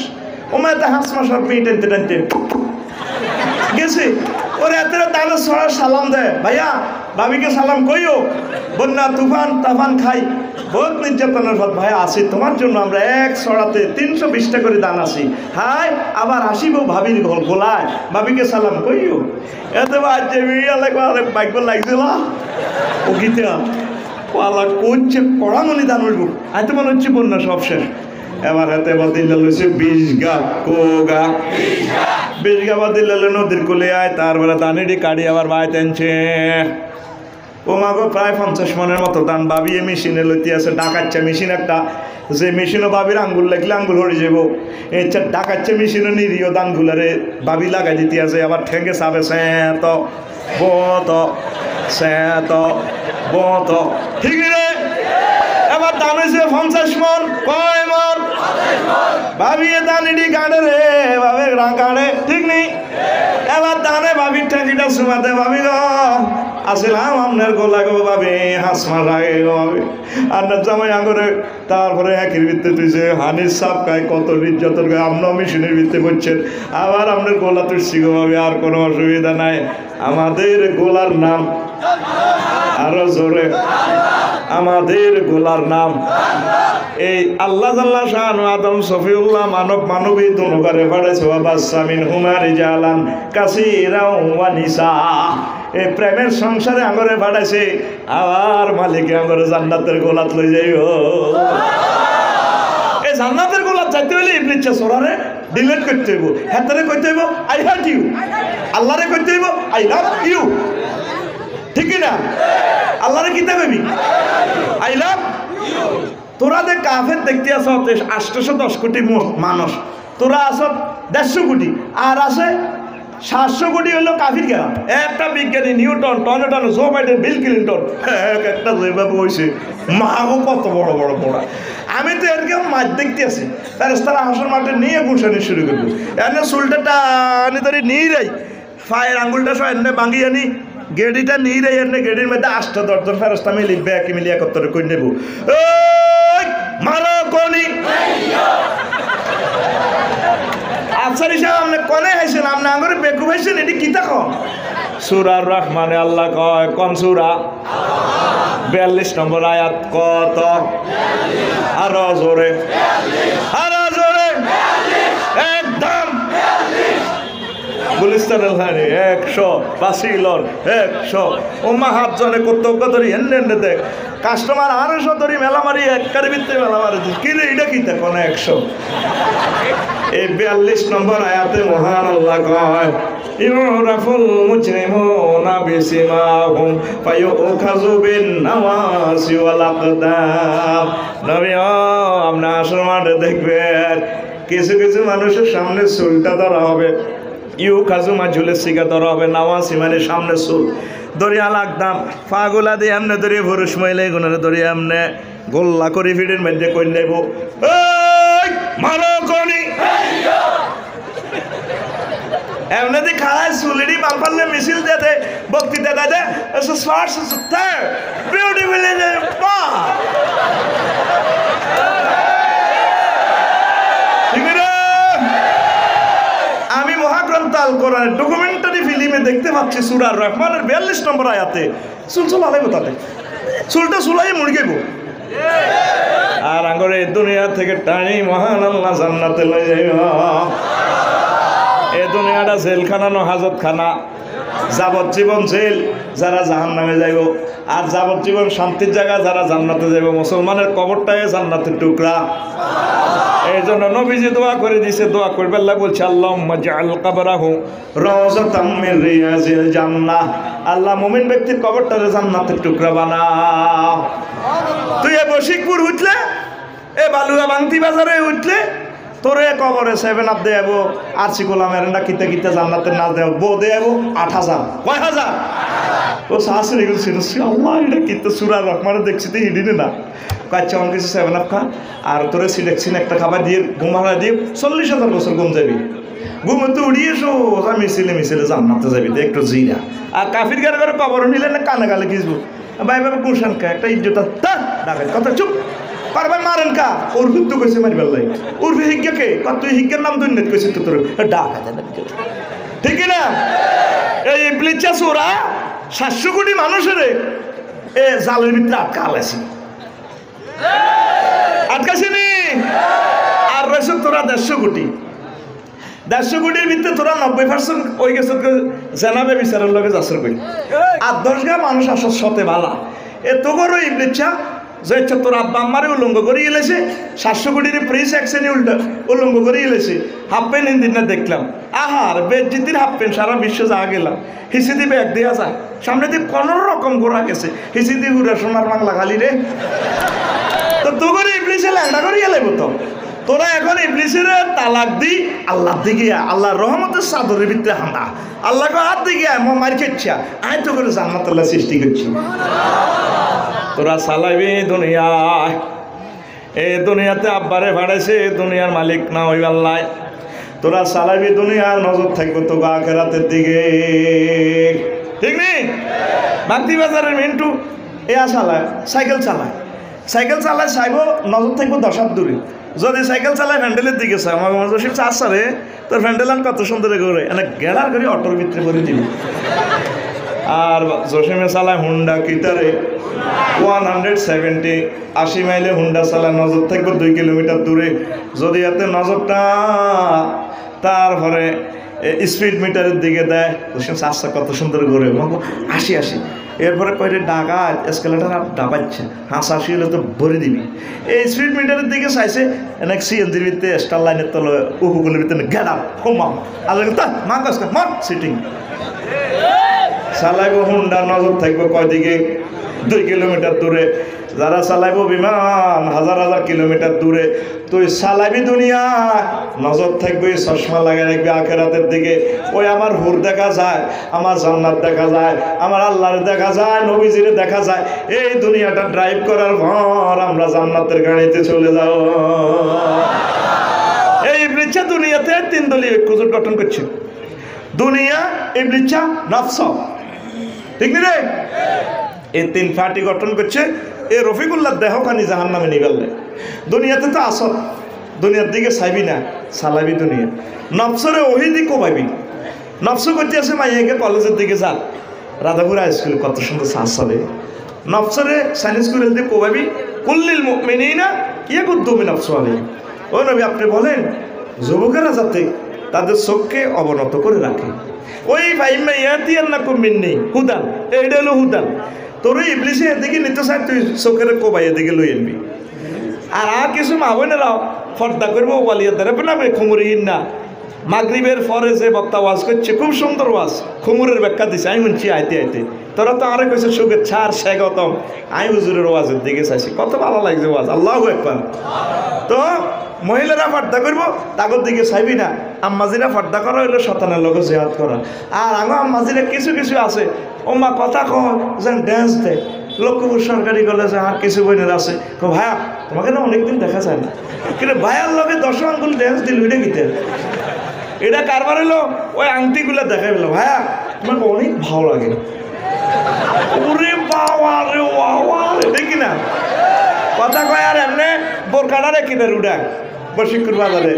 ওমায় তো হাঁস মাস টানতে টানতে গেছি। ওরে এত দানের ছড়া সালাম দেয়, ভাইয়া ভাবিকে সালাম কইও বন্যা তুফান তাফান খাই বহুত নির্যাতনের পথ ভাই আসি তোমার জন্য আমরা এক ছড়াতে 320টা করে দান আসি। হাই আবার আসিব ভাবির গোলায় ভাবিকে সালাম কইও। এত বাজে বিড়িয়া লাগবে বাইক লাগছিল ও গীতা পালা করছে কড়ামণি দান উঠব। এত মনে হচ্ছে বন্যা সব শেষ। এবার হাতে বাদিল্লা লইছে 20 গা কোগা 20 গা বাদিল্লা নদীর কোলে আয় তারপরে দানেরই কাড়ি আবার বাই টানছে। ও মাগো প্রায় 50 মনের মতো দান বাবিয়ে মেশিনে লইতে আছে। ডাকাচ্ছে মেশিন একটা, যে মেশিনও বাবির আঙ্গুল লাগলে আঙ্গুল হরে যাব। এচ্ছা ডাকাচ্ছে মেশিনও নিরিও দানগুলারে বাবি লাগাই দিতে আছে। আবার ঠেঙ্গে চাবে স্যাঁত বত স্যাঁত বত ঠিক রে। এবার দান হয়েছে 50 মন। কয় মন? ভাবিয়ে দানিডি গাড়ে রে ভাবে গাড়ে ঠিক নেই। এবার দানে ভাবির ঠেকিটা সুমাতে ভাবি গো আসলাম আপনার গোলা গো ভাবে হাঁস মার আগে গো ভাবে আপনার জামাই আঙরে তারপরে একই ভিত্তে তুইছে হানির সাপ খায় কত নির্যাতন খায় আপনার মেশিনের ভিত্তে করছেন আবার আপনার গোলা তুলছি গো ভাবে আর কোনো অসুবিধা নাই আমাদের গোলার নাম আরো জোরে আমাদের গোলার নাম এই আল্লাহ জাল্লাহ শাহানু আদম সফিউল্লাহ মানব মানবী দুনুকারে পাঠাইছে বাসামিন হুমারি জালান কাসীরা ওয়া নিসা এই প্রেমের সংসারে আঙ্গরে পাঠাইছে আবার মালিকে আঙ্গরে জান্নাতের গোলাত লই যাইও এই জান্নাতের গোলাত যাইতে হইলে ইবলিস সরারে ডিলিট করতে হইব হেতারে কইতে হইব আই হেট ইউ আল্লাহরে কইতে হইব আই লাভ ইউ ঠিক না আল্লাহরে কি কইবি আই লাভ ইউ তোরা যে কাফের দেখতে আস 810 কোটি মানুষ তোরা আস 150 কোটি আর আছে 700 কোটি হলো কাফির গেরা একটা বিজ্ঞানী নিউটন টর্নেটন জো বাইডেন বিল ক্লিন্টন একটা যেভাবে হয়েছে মাগো কত বড় বড় পড়া আমি তো এরকম মাছ দেখতে আছি ফেরেশতারা হাসর মাঠে নিয়ে গুছানি শুরু করবো এনে চুলটা টানি ধরে নিয়ে যাই পায়ের আঙ্গুলটা সব এনে ভাঙি আনি গেডিটা নিয়ে যাই এনে গেডির মধ্যে 8-10 ফেরেশতা মিলি ব্যাকি মিলি একত্রে করে নেব মারো কোনি আফসার হিসাব আপনি কনে হাইছেন আপনি আঙ্গুরে বেকুব হাইছেন এটি কি দেখো সূরা রহমানে আল্লাহ কয় কোন সূরা 42 নম্বর আয়াত কত আরো জোরে একদম গুলিস্তানের হানি 100 বাসিলর 100 ও মাহাত জনে কর্তব্য ধরি এনে দেখ কাস্টমার 200 ধরি মেলা মারি একটার ভিতরে মেলা মারি কি রে এটা কি দেখো না 100 এই 42 নম্বর আয়াতে মহান আল্লাহ কয় ইউরাফুল মুজরিমুনা বিসিমাহুম ফায়ুখাযু বিন নাওয়াসি ওয়াল আকদাম নবী আপনি আসমানে দেখবেন কিছু কিছু মানুষের সামনে চুলটা ধরা হবে ইউ খাজুমা ঝুলে শিখা ধরা হবে নাওয়াসি মানে সামনে চুল দরিয়া লাগতাম পাগুলা দিয়ে এমনি দরিয়ে পুরুষ মহিলা এগুলোর দরিয়ে এমনি গোল্লা করে ফিডের মধ্যে করে নেব মারো কোনি এমনি খায় চুলেরই বাল পারলে মিছিল দিতে বক্তৃতা দাদা বিউটিফুল আমি মহাগ্রন্থ আল কোরআনের ডকুমেন্টারি ফিল্মে দেখতে পাচ্ছি সূরা রহমানের 42 নম্বর আয়াতে চুল আলাইব তাতে চুলটা চুলাই মুড়ি গেব আর আঙ্গরে দুনিয়া থেকে টানি মহান আল্লাহ জান্নাতে লই যাইব এই দুনিয়াটা জেলখানা ন হাজতখানা যাবজ্জীবন জেল যারা জাহান্নামে যাইব আর যাবজ্জীবন শান্তির জায়গা যারা জান্নাতে যাইব মুসলমানের কবরটাই জান্নাতের টুকরা এই জন্য নবীজি দোয়া করে দিয়েছে দোয়া করবে আল্লাহ বলছে আল্লাহুম্মা জাআল কবরাহু রাওযাতাম মিন রিয়াজিল জান্নাহ আল্লাহ মুমিন ব্যক্তির কবরটারে জান্নাতের টুকরা বানাও তুই এ বশিকপুর উঠলে এ বালুয়া বান্তি বাজারে উঠলে তোরে কবরে 7 আপ দেব আর সিকোলা মেরেন্ডা কিতে কিতে জান্নাতের নাচ দেব বো দেব 8000 কয় হাজার ও শাশুড়ি গেছিল আল্লাহ এটা কিতে সূরা রহমানে দেখছি তো হিডিনে না কাচ্চা অন কিছু 7 আপ খা আর তোরে সিলেকশন একটা খাবার দিয়ে ঘুমারা দিয়ে 40,000 বছর ঘুম যাবি ঘুমতে উড়িয়ে সোজা মিছিলে জান্নাতে যাবি একটু জিরা আর কাফির গারে করে কবর নিলে না কানে গালে কিসবো ভাই বাবা কুরশান কা একটা ইজ্জত ডাকে কথা চুপ পারবেন মারেন কা ওর কিন্তু কইছে মারিবার লাই ওর হিজ্ঞাকে তুই হিজ্ঞার নাম তুই নেট কইছিস তো তোর ডাকা ঠিক না এই ইবলিসা সূরা 700 কোটি মানুষের এ জালের ভিতরে আটকালাইছি আটকাছিনি আর রয়েছে তোরা 150 কোটি 150 কোটির ভিতরে তোরা 90% ওই গেছে জানাবে বিচারের লগে যাসর কই আর 10 গা মানুষ আসল সতে ভালা এ তো করো ইবলিসা যে তোর আব্বা আম্মারে উলঙ্গ করে গেলেছে 700 কোটির প্রিস অ্যাকশনে উল্টা উলঙ্গ করে গেলেছে হাফ প্যান্ট হিন্দির না দেখলাম আহার বেজিতির হাফ প্যান্ট সারা বিশ্ব যা গেলাম হিসিদি ব্যাগ দেওয়া যায় সামনে দিয়ে কোনো রকম ঘোরা গেছে হিসিদি ঘুরে সোনার বাংলা খালি রে তো তো করে ইবলিসে ল্যাংড়া করে গেলে তো তোরা এখন ইবলিসের তালাক দি আল্লাহ দিকে আল্লাহর রহমতের চাদরের ভিতরে হাঁটা আল্লাহকে হাত দিকে মার খেচ্ছে আয় তো করে জান্নাত আল্লাহ সৃষ্টি করছি তোরা চালাইবি দুনিয়ায় এই দুনিয়াতে আব্বারে ভাড়াইছে দুনিয়ার মালিক না ওই আল্লাহ তোরা চালাইবি দুনিয়ার নজর থাকবে তো আখিরাতের দিকে ঠিক নেই? বাগদি বাজারের মিন্টু চালায় সাইকেল চালায় চাইব নজর থাকবো 10 হাত দূরে। যদি সাইকেল চালায় ফ্যান্ডেলের দিকে চায় আমার জসিম চাষা রে তোর ফ্যান্ডেল কত সুন্দর করে এনে গেলার করে অটোর ভিতরে করে দিবি। আর জসিমে চালায় হুন্ডা কিতারে 170 80 মাইলে হুন্ডা চালায় নজর থাকবো 2 কিলোমিটার দূরে। যদি এতে নজরটা তারপরে স্পিড মিটারের দিকে দেয় জসিম চাষা কত সুন্দর করে 80 এরপরে কয়টা ডাকাত এসকেলেটার আর ডাবাচ্ছে হাসি হলে তো ভরে দিবি। এই স্পিড মিটারের দিকে চাইছে এনে সিএনজির ভিতরে স্টার লাইনের তলে উপকূলের ভিতরে গেলাম হোমাম আর মা কাজ মার সিটিং চালাইব হুন্ডা নজর থাকবো কয়দিকে 2 কিলোমিটার দূরে। যারা চালাইব বিমান হাজার হাজার কিলোমিটার দূরে। তুই চালাবি দুনিয়া নজর থাকবে চশমা লাগাই রাখবি আখেরাতের দিকে। ওই আমার হুর দেখা যায়, আমার জান্নাত দেখা যায়, আমার আল্লাহর দেখা যায়, নবীজিরে দেখা যায়। এই দুনিয়াটা ড্রাইভ করার পর আমরা জান্নাতের গাড়িতে চলে যাও। এই ইবলিস দুনিয়াতে 3 দলীয় ঐক্যজোট গঠন করছে। দুনিয়া ইবলিস নফস ঠিক নি রে? এই 3 পার্টি গঠন করছে। এ রফিকুল্লাহ দেহখানি জাহান নামে নিবেললে। দুনিয়াতে তো আসল দুনিয়ার দিকে চাইবি না চালাবি দুনিয়া। নফসরে ওহি দিক কমাইবি। নফস করতে আছে মাইয়াকে কলেজের দিকে যা রাধাপুর হাই স্কুল কত সুন্দর চাষ চলে। নফসরে সাইন্স স্কুলের দিকে কমাইবি কুল্লিল মুমিনিনা ইয়াকুদ্দুমি নফসু আলাইহিম। ও নবী আপনি বলেন যুবকেরা যাতে তাদের চোখকে অবনত করে রাখে। ওই ফাইমা ইয়াতিয়ান না কুমিন্নি হুদান এইটা হলো হুদান। তোর ইবলিসে এদিকে নিতে চাই তুই চোখের কোবাই এদিকে লই আনবি। আর কিছু মা বোনেরাও ফর্দা করবো ওয়ালিয়ার দ্বারা না খুমুরিহীন না। মাগরিবের পরে যে বক্তা ওয়াজ করছে খুব সুন্দর ওয়াজ খুমুরের ব্যাখ্যা দিছে আমি শুনছি আইতে আইতে। তোরা তো আরে কইছে শুভেচ্ছা আর স্বাগতম। আমি হুজুরের ওয়াজের দিকে চাইছি কত ভালো লাগছে ওয়াজ। আল্লাহু আকবার। তো মহিলারা পর্দা করবো তাগর দিকে চাইবি না। আম্মাজিরা পর্দা করা হইলো শতানের লোক জিহাদ করা। আর আমার আম্মাজিরা কিছু কিছু আছে ও মা কথা কয় যেন ড্যান্স দেয়। লক্ষ্মীপুর সরকারি কলেজে আর কিছু বোনের আছে ভাইয়া তোমাকে না অনেকদিন দেখা যায় না কিন্তু ভাইয়ার লগে 10 আঙ্গুল ড্যান্স দিল ওইটা কিতে এটা কারবার হলো ওই আংটিগুলো দেখাই পেলো ভাইয়া তোমাকে অনেক ভালো লাগে। ওরে বাবা রে বাবা দেখি না কথা কয় আর এমনি বোরকাটা রেখে দেয় রুডা বশিকুর বাজারে।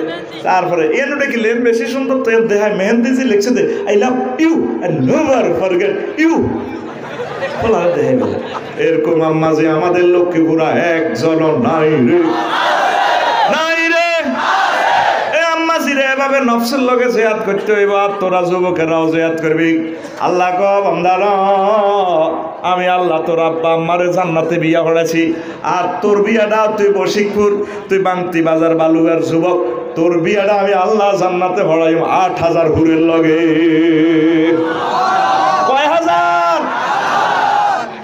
তারপরে এর দেখিলেন বেশি সুন্দর তো দেখায় মেহেন্দি যে লিখছে দে I love you and never forget you. এরকম আম্মা যে আমাদের লক্ষ্মীপুরা একজন নাই রে নাই রে। এ আম্মাজিরে এভাবে নফসের লগে জিহাদ করতে হইব। তোরা যুবকেরাও জিহাদ করবি। আল্লাহ ক বান্দারা আমি আল্লাহ তোর আব্বা আম্মারে জান্নাতে বিয়া হড়াছি। আর তোর বিয়াটা তুই বশিকপুর তুই বাংতি বাজার বালুগার যুবক তোর বিয়াটা আমি আল্লাহ জান্নাতে হড়াইম 8000 হুরের লগে। কয় হাজার?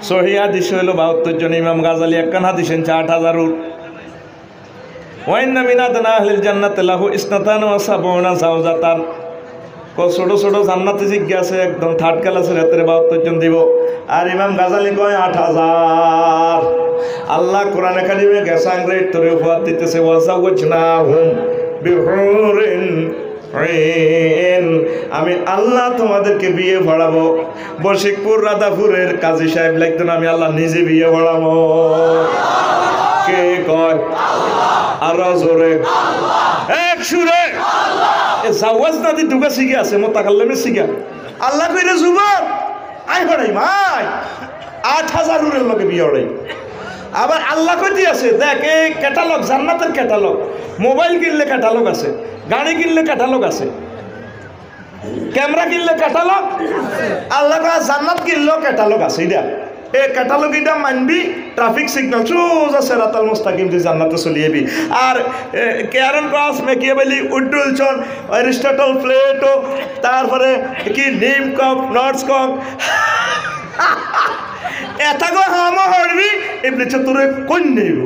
সহিহ হাদিস হইল 72 জন। ইমাম গাজালি একখান হাদিস 8000 হুর। ওয়াইন্না মিনাদান আহলিল জান্নাতি লাহু ইসনাতান ওয়া সাবউনা যাওজাতান। ছোট ছোট জান্নাতে জিজ্ঞাসা একদম থার্ড ক্লাসের হাতে 72 জন দিব। আর ইমাম গাজালি কয় 8000। আল্লাহ কোরআনে কারিমে গেসাং রেট তোরে উপহার দিতেছে ওয়াজাওয়াজনাহুম বিহুরিন আইন। আমি আল্লাহ তোমাদেরকে বিয়ে পড়াবো। বশিকপুর রাধাপুরের কাজী সাহেব লাগতো না আমি আল্লাহ নিজে বিয়ে পড়াবো। কে কয়? আরো জোরে এক সুরে জাওয়াজ না দি দুগা শিখে আছে মোতাকাল্লিমে শিখা আল্লাহ কইরে যুবক আই হড়াই মাই 8000 হুরের লগে বিয়ে হড়াই। আবার আল্লাহ কইতে আছে দেখ এই ক্যাটালগ জান্নাতের ক্যাটালগ। মোবাইল কিনলে ক্যাটালগ আছে, গাড়ি কিনলে ক্যাটালগ আছে, ক্যামেরা কিনলে ক্যাটালগ। আল্লাহ জান্নাত কিনলেও ক্যাটালগ আছে। এটা এই ক্যাটালগ এটা মানবি ট্রাফিক সিগন্যাল সোজা সিরাতাল মুস্তাকিম দিয়ে জান্নাতে চলিয়েবি। আর ক্যারন ক্রস মেকিয়াভেলি উডুলসন অ্যারিস্টটল প্লেটো তারপরে কি নিম কপ নটস কপ এটাকে হামা হরবি এমনি তোরে কোন নেব।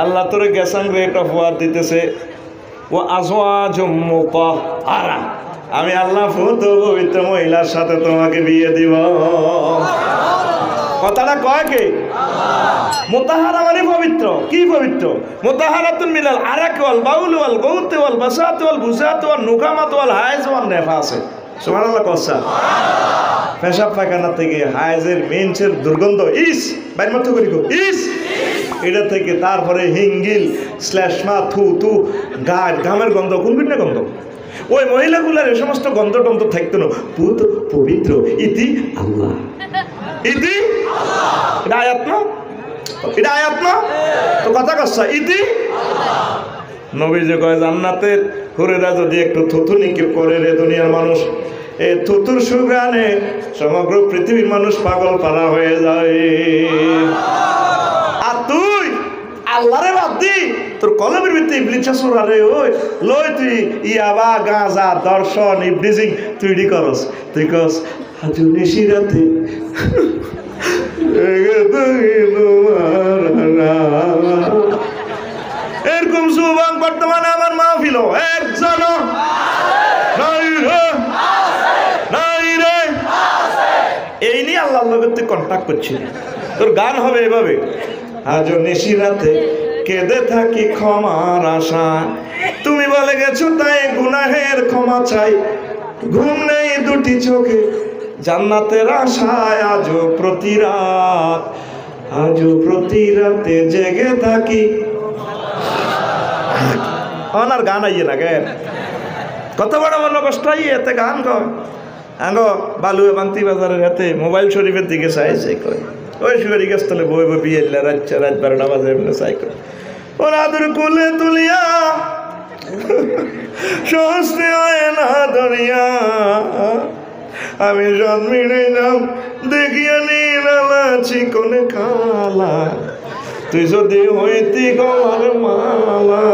আল্লাহ তোরে গেসাং রেট অফ ওয়ার দিতেছে ও আজওয়াজুম মুতাহহারা। আমি আল্লাহ ফুত পবিত্র মহিলার সাথে তোমাকে বিয়ে দিব। কথাটা কয় কে? মুতাহারা মানে পবিত্র। কি পবিত্র? মুতাহারাতুন মিনাল আরাক ওয়াল বাউল ওয়াল গৌত ওয়াল বাসাত ওয়াল বুসাত ওয়াল নুকামাত ওয়াল হাইজ ওয়াল নেফাস। সুবহানাল্লাহ কসা পেশাব পায়খানা থেকে হায়েজের মেন্সের দুর্গন্ধ ইস বাইর মতো করি গো ইস এটা থেকে তারপরে হিঙ্গিল শ্লেষ্মা থু থু ঘামের গন্ধ কোনটা গন্ধ ওই মহিলাগুলার এই সমস্ত গন্ধ টন্ধ থাকতো না পুত পবিত্র ইতি আল্লাহ ইতি এটা আয়াত না এটা আয়াত না তো কথা কচ্ছা ইতি নবী যে কয় জান্নাতের হুরেরা যদি একটু থুথু নিক্ষেপ করে রে দুনিয়ার মানুষ এই থুতুর সুগ্রানে সমগ্র পৃথিবীর মানুষ পাগল পারা হয়ে যায় আর তুই আল্লাহরে বাদ দি তোর কলমের ভিতরে ইবলিস আসর আরে ওই লই তুই ইয়াবা গাঁজা দর্শন ইবলিজিং তুই ডি করস তুই কস হাজু নিশিরাতে এরকম সুবাং বর্তমানে আমার মাহফিল একজন নাই রে এই নিয়ে আল্লাহর লগে তুই কন্টাক্ট করছিস তোর গান হবে এভাবে আজ নিশিরাতে কেঁদে থাকি ক্ষমার আশা তুমি বলে গেছো তাই গুনাহের ক্ষমা চাই ঘুম নেই দুটি চোখে জান্নাতের আশায় আজও প্রতি রাতে জেগে থাকি আর গান আইয়ে না গে কত বড় মনে কষ্ট আইয়ে এতে গান কয় আঙ্গো বালুয়ে বান্তি বাজারের হাতে মোবাইল শরীফের দিকে চাই কয় ওই শুয়ারি গাছতলে বই বই বিয়ে রাত 12টা বাজে এমনি চাই করে ওরা আদর কোলে তুলিয়া সহস্তে হয় না দরিয়া আমি জন্মিনে নাম দেখিয়া নিরালাছি কোনে কালা তুই যদি হইতি গলার মালা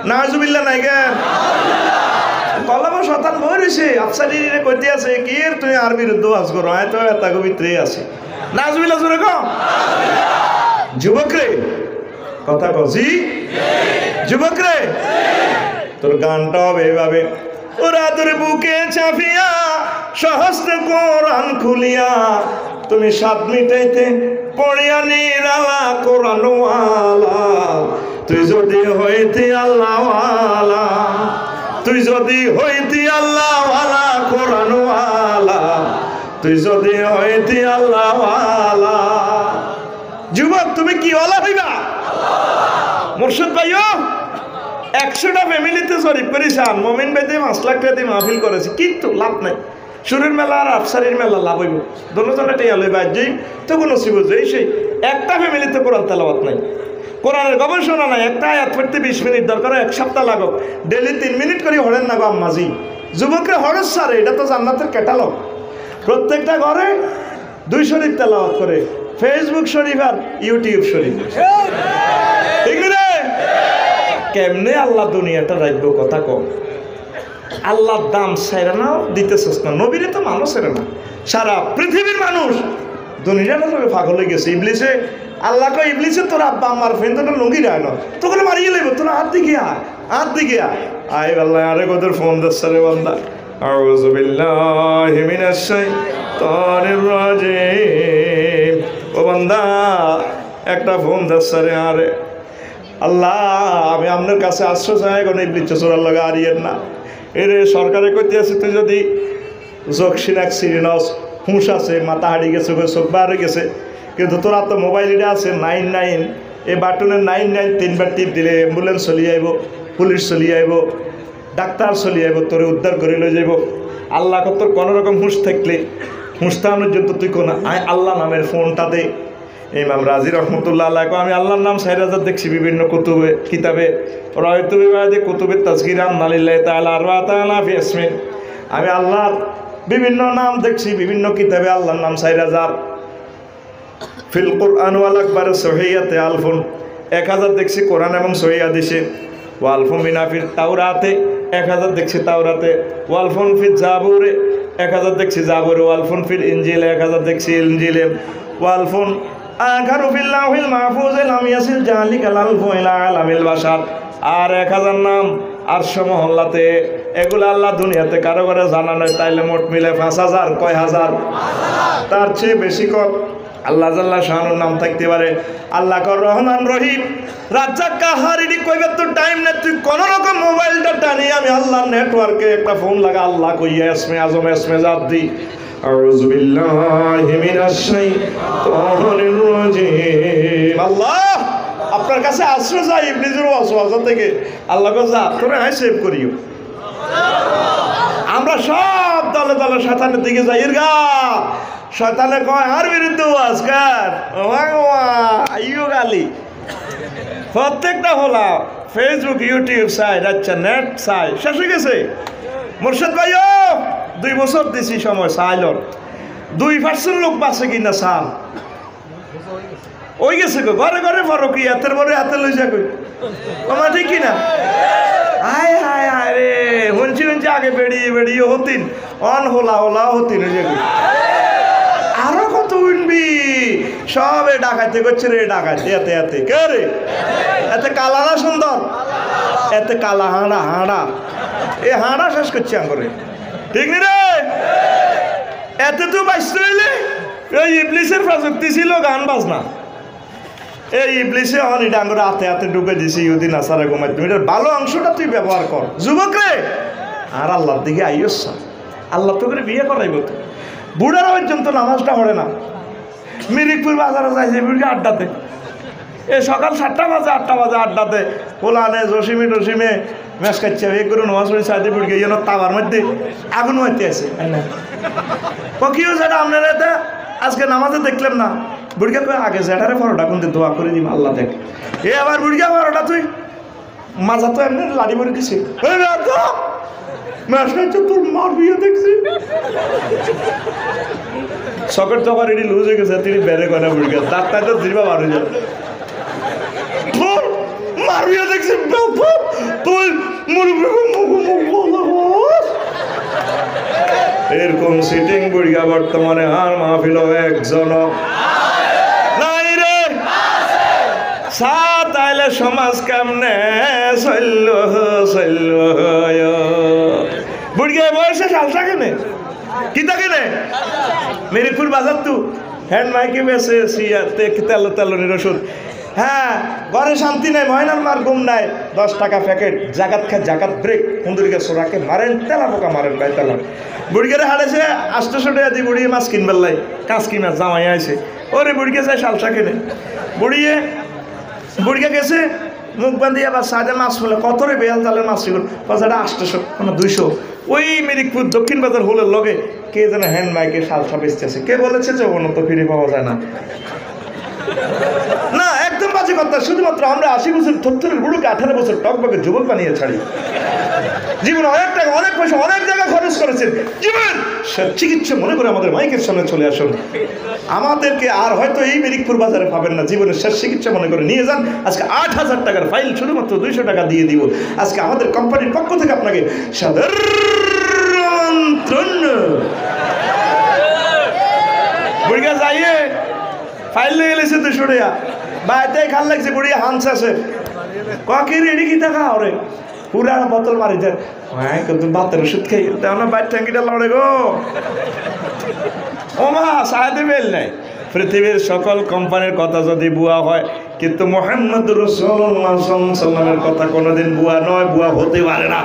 নাজুবিল্লাহ নাই গে কলম শতান বই রয়েছে আফসারি কইতে আছে কি এর তুই আরবির দোয়াজ করো আয় তো এত ভিতরে আছে নাজুবিল্লাহ জোরে কম যুবক রে কথা কজি যুবক রে তোর গানটা হবে এইভাবে ওরা তোর বুকে চাপিয়া সহস্তে কোরআন খুলিয়া তুমি সাত মিটাইতে পড়িয়া নিরালা কোরআন ওয়ালা তুই যদি হইতি আল্লাহওয়ালা তুই যদি হইতি আল্লাহওয়ালা কোরআন ওয়ালা তুই যদি হইতি আল্লাহওয়ালা যুবক তুমি কি ওয়ালা হইবা মুর্শিদ ভাইও 100টা ফ্যামিলিতে শরীফ করেছেন মমিন ভাইতে 5 লাখ টাকা দিয়ে মাহফিল করেছে কিন্তু লাভ নাই সুরের মেলা আর আফসারির মেলা লাভ হইব দুজনে টেয়া লইবা যেই তখন নসিব যেই সেই একটা ফ্যামিলিতে কোরআন তেলাওয়াত নাই কোরআনের গবেষণা নাই একটা আয়াত পড়তে 20 মিনিট দরকার 1 সপ্তাহ লাগো ডেইলি 3 মিনিট করে হরেন না গো আম্মাজি যুবকরা হরস সারে এটা তো জান্নাতের ক্যাটালগ প্রত্যেকটা ঘরে 2 শরীফ তেলাওয়াত করে ফেসবুক শরীফ আর ইউটিউব শরীফ ঠিক রে কেমনে আল্লাহ দুনিয়াটা রাখবো কথা কম আল্লাহর দাম সেরে নাও দিতেছিস না নবীরে তো মানুষ সেরে না সারা পৃথিবীর মানুষ দুনিয়াটা পাগল হয়ে গেছে ইবলিসে আল্লাহ কয় ইবলিসে তোর আব্বা আমার ফ্রেন্ড তোর লুঙ্গি রায় না তোকে মারিয়ে লইব তোর হাত দিকে আয় আল্লাহ আরে কদের ফোন দিচ্ছে রে বান্দা আউযু বিল্লাহি মিনাশ শাইতানির রাজিম ও বান্দা একটা ফোন দিচ্ছে রে আরে আল্লাহ আমি আপনার কাছে আশ্রয় চাই কোনো ইবলিস চোরার লাগা আরিয়েন না এরে সরকারে কইতে আছে তুই যদি চোখ সিনাক সিরিনস হুঁশ আছে মাথা হারিয়ে গেছে চোখ বাড়ে গেছে কিন্তু তোরা তো মোবাইলটা আছে 99 এই বাটনের 99 3বার টিপ দিলে অ্যাম্বুলেন্স চলি আইব পুলিশ চলি আইব ডাক্তার চলি আইব তোরে উদ্ধার করে লই যাইব আল্লাহ তোর কোনো রকম হুঁশ থাকলে হুঁশ থাকানোর জন্য তুই কোন আল্লাহ নামের ফোনটা দে ইমাম রাজি রহমতুল্লাহ আল্লাহ আমি আল্লাহর নাম 4000 দেখছি বিভিন্ন কিতাবে রয়তু বিবাদে কুতুবে তাজকিরান নালিল্লাহি তাআলা আরওয়াতানা ফি ইসমি আমি আল্লাহর বিভিন্ন নাম দেখছি বিভিন্ন কিতাবে আল্লাহর নাম 4000 ফিল কুরআন ওয়াল আকবার সহিয়াতে আলফুন 1000 দেখছি কোরআন এবং সহিহ হাদিসে ওয়ালফুন মিনাফির তাওরাতে 1000 দেখছি তাওরাতে ওয়ালফুন ফিল জাবুরে 1000 দেখছি জাবুরে ওয়ালফুন ফিল ইনজিল 1000 দেখছি ইনজিলে ওয়ালফুন আখারু ফিল্লাহিল মাহফুজে লাম ইয়াসিল জালিকাল আলফু ইলা আলামিল বাশার আর 1000 নাম আরশ মহল্লাতে এগুলো আল্লাহ দুনিয়াতে কারো করে জানা নয় তাইলে মোট মিলে 5000 কয় হাজার তার চেয়ে বেশি কত আল্লাহ জাল্লা শানুর নাম থাকতে পারে আল্লাহ কর রহমান রহিম রাজ্জাক কাহার এডি কইবে তো টাইম না তুই কোন রকম মোবাইলটা টানি আমি আল্লাহর নেটওয়ার্কে একটা ফোন লাগা আল্লাহ কইয়া ইসমে আজম ইসমে জাত দি আউযু বিল্লাহি মিনাশ শাইতানির রাজিম। আল্লাহ আপনার কাছে আশ্রয় চাই ইবলিসের ওয়াসওয়াসা থেকে। আল্লাহ কো যা তোরে আই সেভ করিও। আমরা সব দলে দলে শয়তানের দিকে যাই গা। শয়তানে কয় আর বিরুদ্ধে ওয়াজ কর আইও গালি। প্রত্যেকটা হলা ফেসবুক ইউটিউব সাইট আচ্ছা নেট সাইট শেষ হয়ে গেছে। মুর্শিদ ভাইও 2 বছর দিছি সময় সাইলর 2% লোক বাঁচে কিনা সাল ওই গেছে গো ঘরে ঘরে ফরকি হাতের পরে হাতে লই যা কই আমার ঠিক কিনা। আয় হায় হায় রে হুনছি হুনছি আগে বেড়িয়ে বেড়িয়ে হতিন অন হোলা হোলা হতিন ওই যে আরো কত উঠবি সবে ডাকাইতে করছে রে ডাকাইতে এতে এতে কে রে এতে কালা না সুন্দর এতে কালা হাঁড়া হাঁড়া এ হাঁড়া শেষ করছি করে ঠিক নি রে। এতে তো বাঁচতে হইলে ওই ইবলিসের প্রযুক্তি ছিল গান বাজনা। এই ইবলিসে অন এটা আঙ্গুর হাতে হাতে ঢুকে দিছি ইহুদি নাসারা ঘুমাই তুমি এটার ভালো অংশটা তুই ব্যবহার কর যুবক রে। আর আল্লাহর দিকে আইস আল্লাহ তো করে বিয়ে করাইব তো বুড়ারা পর্যন্ত নামাজটা পড়ে না। মিরিকপুর বাজারে যাইছে বুড়ি আড্ডাতে এ সকাল 7টা বাজে 8টা বাজে আড্ডাতে পোলানে জসিমে টসিমে ম্যাচ খাচ্ছে এই করে নামাজ পড়ি সাইডে বুড়ি গিয়ে তাবার মধ্যে আগুন হইতে আছে কি হয়েছে আপনারা এটা আজকে নামাজে দেখলাম না বুড়িকে কয়ে আগে জ্যাঠারে পরোটা কিন্তু দোয়া করে দিম আল্লাহ দেখ এ আবার বুড়িকে পরোটা তুই মাজা তো এমনি লাড়ি ভরে দিছে তোর মার বিয়ে দেখছি সকেট চকার এটি লুজ হয়ে গেছে তিনি বেড়ে করে বুড়িকে ডাক্তার তো দিবা বার হয়ে যাবে মার বিয়ে দেখছি তুই এরকম সিটিং বুড়িয়া বর্তমানে আর মাহফিল একজন নাই রে সাত আইলে সমাজ কেমনে চলল চলল বুড়িয়া বয়সে সালসা কেনে কিতা কেনে মিরিকপুর বাজার তু হ্যান্ড মাইকে বেসে তেল তেলনির ওষুধ। হ্যাঁ ঘরে শান্তি নাই ময়নার মার ঘুম নাই 10 টাকা প্যাকেট জাগাত খায় জাগাত ব্রেক হুন্দুরিকে সোরাকে মারেন তেলা পোকা মারেন ভাই তেলা বুড়িকে হাড়েছে 800 টাকা দিয়ে বুড়িয়ে মাছ কিনবার লাই কাঁচ কিনা জামাই আছে ওরে বুড়িকে চাই শালসা কেনে বুড়িকে গেছে মুখ বান্ধিয়ে আবার সাইডে মাছ ফেলে কত রে বেয়াল জালের মাছ শিখুন বাজারে 800 কোনো 200 ওই মিরিকপুর দক্ষিণ বাজার হোলের লগে কে যেন হ্যান্ড মাইকে শালসা বেচতেছে কে বলেছে যে অন্য তো ফিরে পাওয়া যায় না না একদম বাজে কথা। শুধুমাত্র আমরা 80 বছর 70 বুড়োকে 18 বছর টকবকে যুবক বানিয়ে ছাড়ি জীবনে অনেক টাকা অনেক পয়সা অনেক জায়গা খরচ করেছেন জীবন চিকিৎসা মনে করে আমাদের মাইকের সামনে চলে আসুন আমাদেরকে আর হয়তো এই মিরিকপুর বাজারে পাবেন না জীবনের শেষ চিকিৎসা মনে করে নিয়ে যান। আজকে 8000 টাকার ফাইল শুধুমাত্র 200 টাকা দিয়ে দিব। আজকে আমাদের কোম্পানির পক্ষ থেকে আপনাকে সাধারণ বুড়িয়া যাইয়ে ফাইল নিয়ে গেলেছে 200 টাকা বাইতে খাল লাগছে বুড়িয়া হাঁস আছে কে রেডি কি দেখা ওরে পুরা বোতল মারি দেয় হ্যাঁ কিন্তু বাতের ওষুধ খাই না বাইর ট্যাঙ্কিটা লড়ে গো ও মা সাহায্য বেল নাই। পৃথিবীর সকল কোম্পানির কথা যদি বুয়া হয় কিন্তু মুহাম্মদ রাসূলুল্লাহ সাল্লাল্লাহু আলাইহি ওয়াসাল্লামের কথা কোনোদিন বুয়া নয় বুয়া হতে পারে না।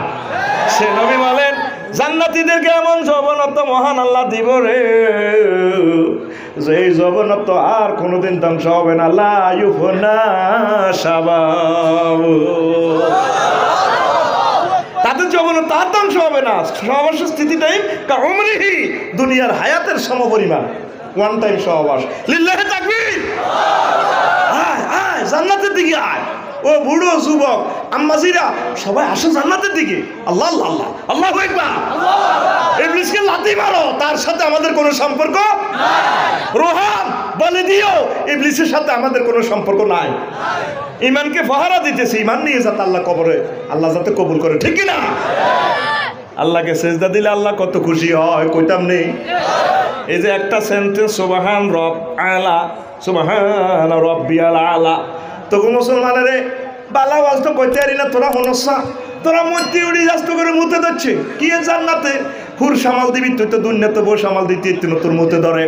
সে নবী বলেন জান্নাতীদেরকে এমন যৌবনত্ব মহান আল্লাহ দিব রে যে এই যৌবনত্ব আর কোনোদিন ধ্বংস হবে না লা ইউফনা শাবাব তাদের যৌবনত্ব আর ধ্বংস হবে না। সহবাস স্থিতিটাই কাউমরিহি দুনিয়ার হায়াতের সমপরিমাণ ওয়ান টাইম সহবাস লিল্লাহি তাকবীর আয় আয় জান্নাতের দিকে আয় ও বুড়ো যুবক আম্মাজিরা সবাই আসো জান্নাতের দিকে আল্লাহ আল্লাহ আল্লাহ আল্লাহু আকবার ইবলিসকে লাথি মারো তার সাথে আমাদের কোনো সম্পর্ক নাই রোহান বলে দিও ইবলিসের সাথে আমাদের কোনো সম্পর্ক নাই ঈমানকে পাহারা দিতেছি ঈমান নিয়ে যাতে আল্লাহ কবরে আল্লাহ যাতে কবুল করে ঠিক কি না আল্লাহকে সেজদা দিলে আল্লাহ কত খুশি হয় কইতাম নেই এই যে একটা সেন্টেন্স সুবহান রব আলা সুবহান রাব্বিয়াল আলা তো মুসলমানের বালা ওয়াজ তো কইতে পারি না তোরা মনসা তোরা মধ্যে উড়ি যাস তো করে মুতে দিচ্ছে কি জান্নাতে হুর সামাল দিবি, তুই তো দুনিয়াতে বউ সামাল দিতে তোর মতে ধরে।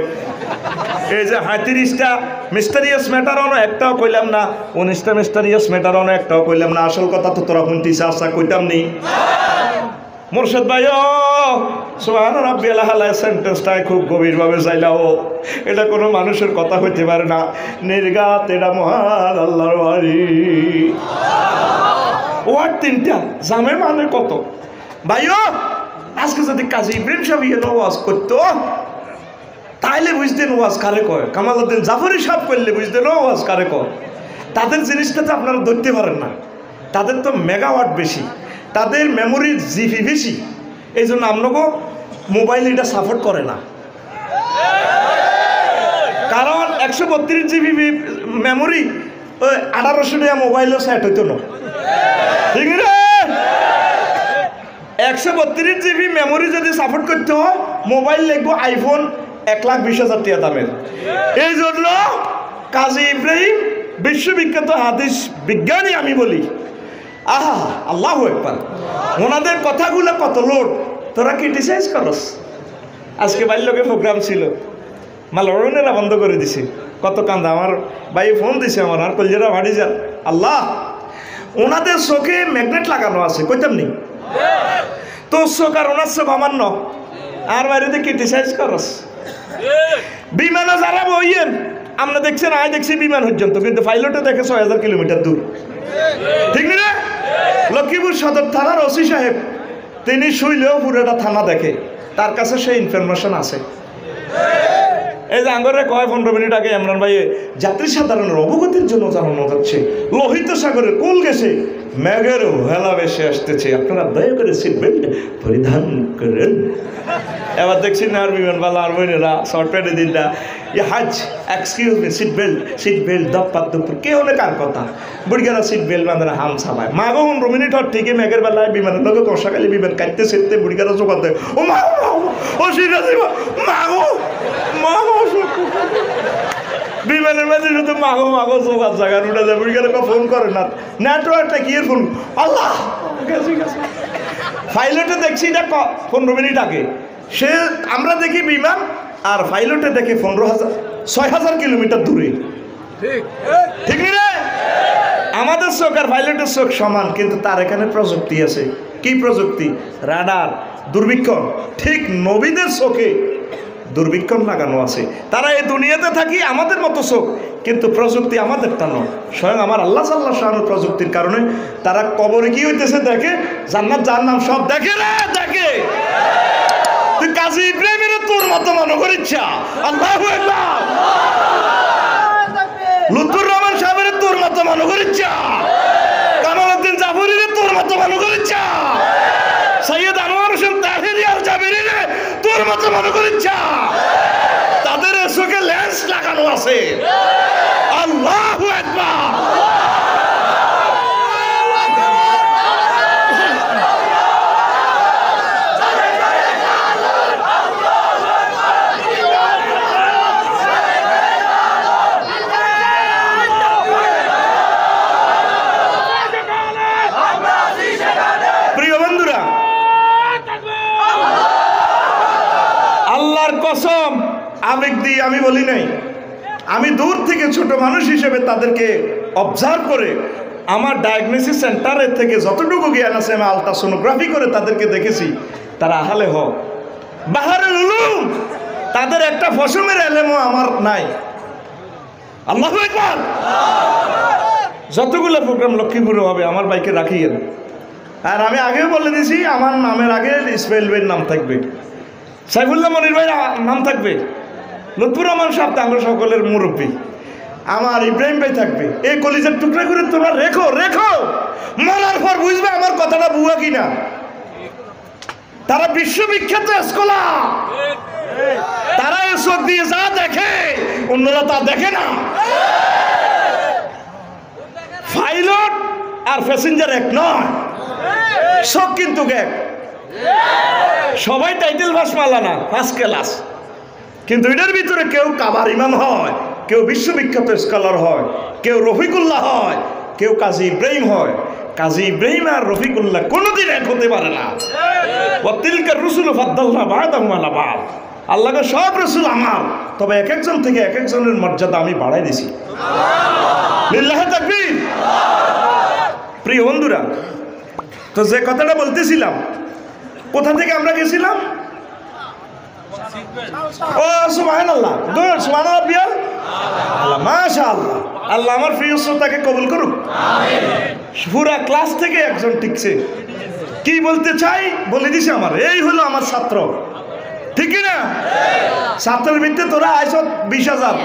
এই যে ৩৫টা মিস্টারিয়াস ম্যাটার অন একটাও কইলাম না, ১৯টা মিস্টারিয়াস ম্যাটার অন একটাও কইলাম না। আসল কথা তো তোরা শুনতিস, আশা কইতাম নি। মোরশেদ ভাই ও সুবহান রাব্বিয়াল আলা সেন্টেন্সটাই খুব গভীরভাবে চাইলাও। এটা কোনো মানুষের কথা হইতে পারে না, নির্ঘাত এটা মহান আল্লাহর বাড়ি। ওয়ার্ড ৩টা, জামে মানে কত ভাইও। আজকে যদি কাজী ইব্রাহিম সাহেব ওয়াজ করতো তাইলে বুঝতেন ওয়াজ কারে কয়। কামালউদ্দিন জাফরি সাহেব করলে বুঝতেন ওয়াজ কারে কয়। তাদের জিনিসটা তো আপনারা ধরতে পারেন না, তাদের তো মেগাওয়াট বেশি, তাদের মেমোরির জিবি বেশি। এই জন্য আপনাকে মোবাইল এটা সাপোর্ট করে না, কারণ ১৩২ জিবি মেমোরি ওই ১৮০০ টাকা মোবাইলও সেট হইতো না, ঠিক না? ১৩২ জিবি মেমোরি যদি সাপোর্ট করতে হয়, মোবাইল লিখবো আইফোন ১,২০,০০০ টাকা দামের। এই জন্য কাজী ইব্রাহিম বিশ্ববিখ্যাত হাদিস বিজ্ঞানী আমি বলি, আহা আল্লাহু আকবার, ওনাদের কথাগুলো কত লোড, তোরা ক্রিটিসাইজ করস। আজকে বাল্যকে প্রোগ্রাম ছিল, মালরনেরা বন্ধ করে দিছে, কত কান্দা। আমার ভাই ফোন দিছে আমার, আর কলজেরা ভাড়ি যান। আল্লাহ, ওনাদের চোখে ম্যাগনেট লাগানো আছে, কইতাম নি তোর চোখ আর ওনার চোখ আমার ন, আর বাইরে ক্রিটিসাইজ করস। বিমানে যারা বইয়েন, আমরা দেখছেন আয় দেখছি বিমান পর্যন্ত, কিন্তু পাইলটে দেখে ৬,০০০ কিলোমিটার দূর, ঠিক না? লক্ষ্মীপুর সদর থানার ওসি সাহেব, তিনি শুইলেও পুরোটা থানা দেখে, তার কাছে সেই ইনফরমেশন আছে। এই যে আঙ্গরে কয় ১৫ মিনিট আগে ইমরান ভাই যাত্রী সাধারণের অবগতির জন্য জানানো যাচ্ছে, লোহিত সাগরের কোল গেছে মেঘেরও হেলা বেশি আসতেছে, আপনারা দয়া করে সিট বেল্ট পরিধান করেন। এবার দেখছি না আর বিমান বালা আর বইনেরা শর্টপ্যান্টে দিনটা হাজ এক্সকিউজ মি, সিট বেল্ট দপ্পার দুপুর কে অনেক কার কথা, বুড়িগারা সিট বেল্ট বাঁধে হাম ছাপায়। মাগো ১৫ মিনিট হর ঠিকই মেঘের বেলায় বিমানের লোক কষাকালি বিমান কাটতে সেটতে বুড়িগারা চোখাতে, ও মা ও সিরাজি মাগো মাগো, বিমানের মাঝে শুধু মাগো মাগো চোখার জায়গা উঠে যায়, বুড়িগারা ফোন করে না, নেটওয়ার্কটা কি ফোন, আল্লাহ গেছে গেছে। পাইলটে দেখছি এটা ১৫ মিনিট আগে, সে আমরা দেখি বিমান আর পাইলটে দেখে ৬,০০০ কিলোমিটার দূরে, ঠিক না? আমাদের চোখ আর পাইলটের চোখ সমান, কিন্তু তার এখানে প্রযুক্তি আছে। কি প্রযুক্তি? রাডার, দূরবীক্ষণ। ঠিক নবীদের চোখে দূরবীক্ষণ লাগানো আছে। তারা এই দুনিয়াতে থাকি আমাদের মতো চোখ, কিন্তু প্রযুক্তি আমাদেরটা নয়। স্বয়ং আমার আল্লাহ সাল্লাহ শাহর প্রযুক্তির কারণে তারা কবরে কি হইতেছে দেখে, জান্নাত জাহান্নাম সব দেখে রে দেখে। তুই কাজী ইব্রাহিমের তোর মতো মনে করিচ্ছা, আল্লাহু আকবার। লুৎফুর রহমান সাহেবের তোর মতো মনে করিচ্ছা, কামালউদ্দিন জাফরির তোর মতো মনে করিচ্ছা, সৈয়দ আনোয়ার হোসেন তাহেরি আল জাবেরি তোর মতো মনে করিচ্ছা। তাদের চোখে লেন্স লাগানো আছে, আল্লাহু আকবার। কসম আবেগ দিয়ে আমি বলি নাই, আমি দূর থেকে ছোট মানুষ হিসেবে তাদেরকে অবজার্ভ করে আমার ডায়াগনোসিস সেন্টারের থেকে যতটুকু জ্ঞান আছে আমি আলট্রাসোনোগ্রাফি করে তাদেরকে দেখেছি। তারা আহালে হক বাহারুল উলুম, তাদের একটা ফসমের এলেমও আমার নাই। আল্লাহু আকবার। যতগুলো প্রোগ্রাম লক্ষ্মীপুরে হবে আমার বাইকে রাখিয়েন। আর আমি আগেও বলে দিয়েছি, আমার নামের আগে ইসমাইল ভাইয়ের নাম থাকবে, সাইফুল্লাহ মনির ভাইয়ের নাম থাকবে, লুৎফুর রহমান সাহেব আমরা সকলের মুরব্বী, আমার ইব্রাহিম ভাই থাকবে। এই কলিজার টুকরা করে তোমরা রেখো রেখো, মরার পর বুঝবে আমার কথাটা বুয়া কিনা। তারা বিশ্ববিখ্যাত স্কলার, তারা এই চোখ দিয়ে যা দেখে অন্যরা তা দেখে না। পাইলট আর প্যাসেঞ্জার এক নয়, সব কিন্তু এক। সবাই টাইটেল পাস মালা না, ফার্স্ট ক্লাস, কিন্তু এটার ভিতরে কেউ কাবার ইমাম হয়, কেউ বিশ্ববিখ্যাত স্কলার হয়, কেউ রফিকুল্লাহ হয়, কেউ কাজী ইব্রাহিম হয়, কাজী ইব্রাহিম আর রফিকুল্লাহ কোনোদিন এক হতে পারে না। ওয়াতিলকার রুসুল ফাদ্দালনা বা'দাহুম আলা বা'দ। আল্লাহর সব রাসূল আমার, তবে এক একজন থেকে এক একজনের মর্যাদা আমি বাড়াই দিছি। লিল্লাহি তাকবীর। প্রিয় বন্ধুরা, তো যে কথাটা বলতেছিলাম, কোথা থেকে আমরা গেছিলাম? ও সুবহানাল্লাহ, গুড, সুবহানাল্লাহ বিয়াল আল্লাহ, মাশাআল্লাহ। আল্লাহ আমার প্রিয় শ্রোতাকে কবুল করুক। পুরা ক্লাস থেকে একজন টিকছে। কি বলতে চাই বলে দিছে, আমার এই হলো আমার ছাত্র, ঠিক না? ছাত্রের ভিত্তিতে তোরা আইস 20,000,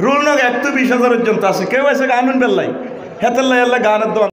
রুল নগ 1 তো 20,000 পর্যন্ত আছে। কেউ আছে গান বেল্লাই হেতেল্লাই আল্লাহ গানের দোয়া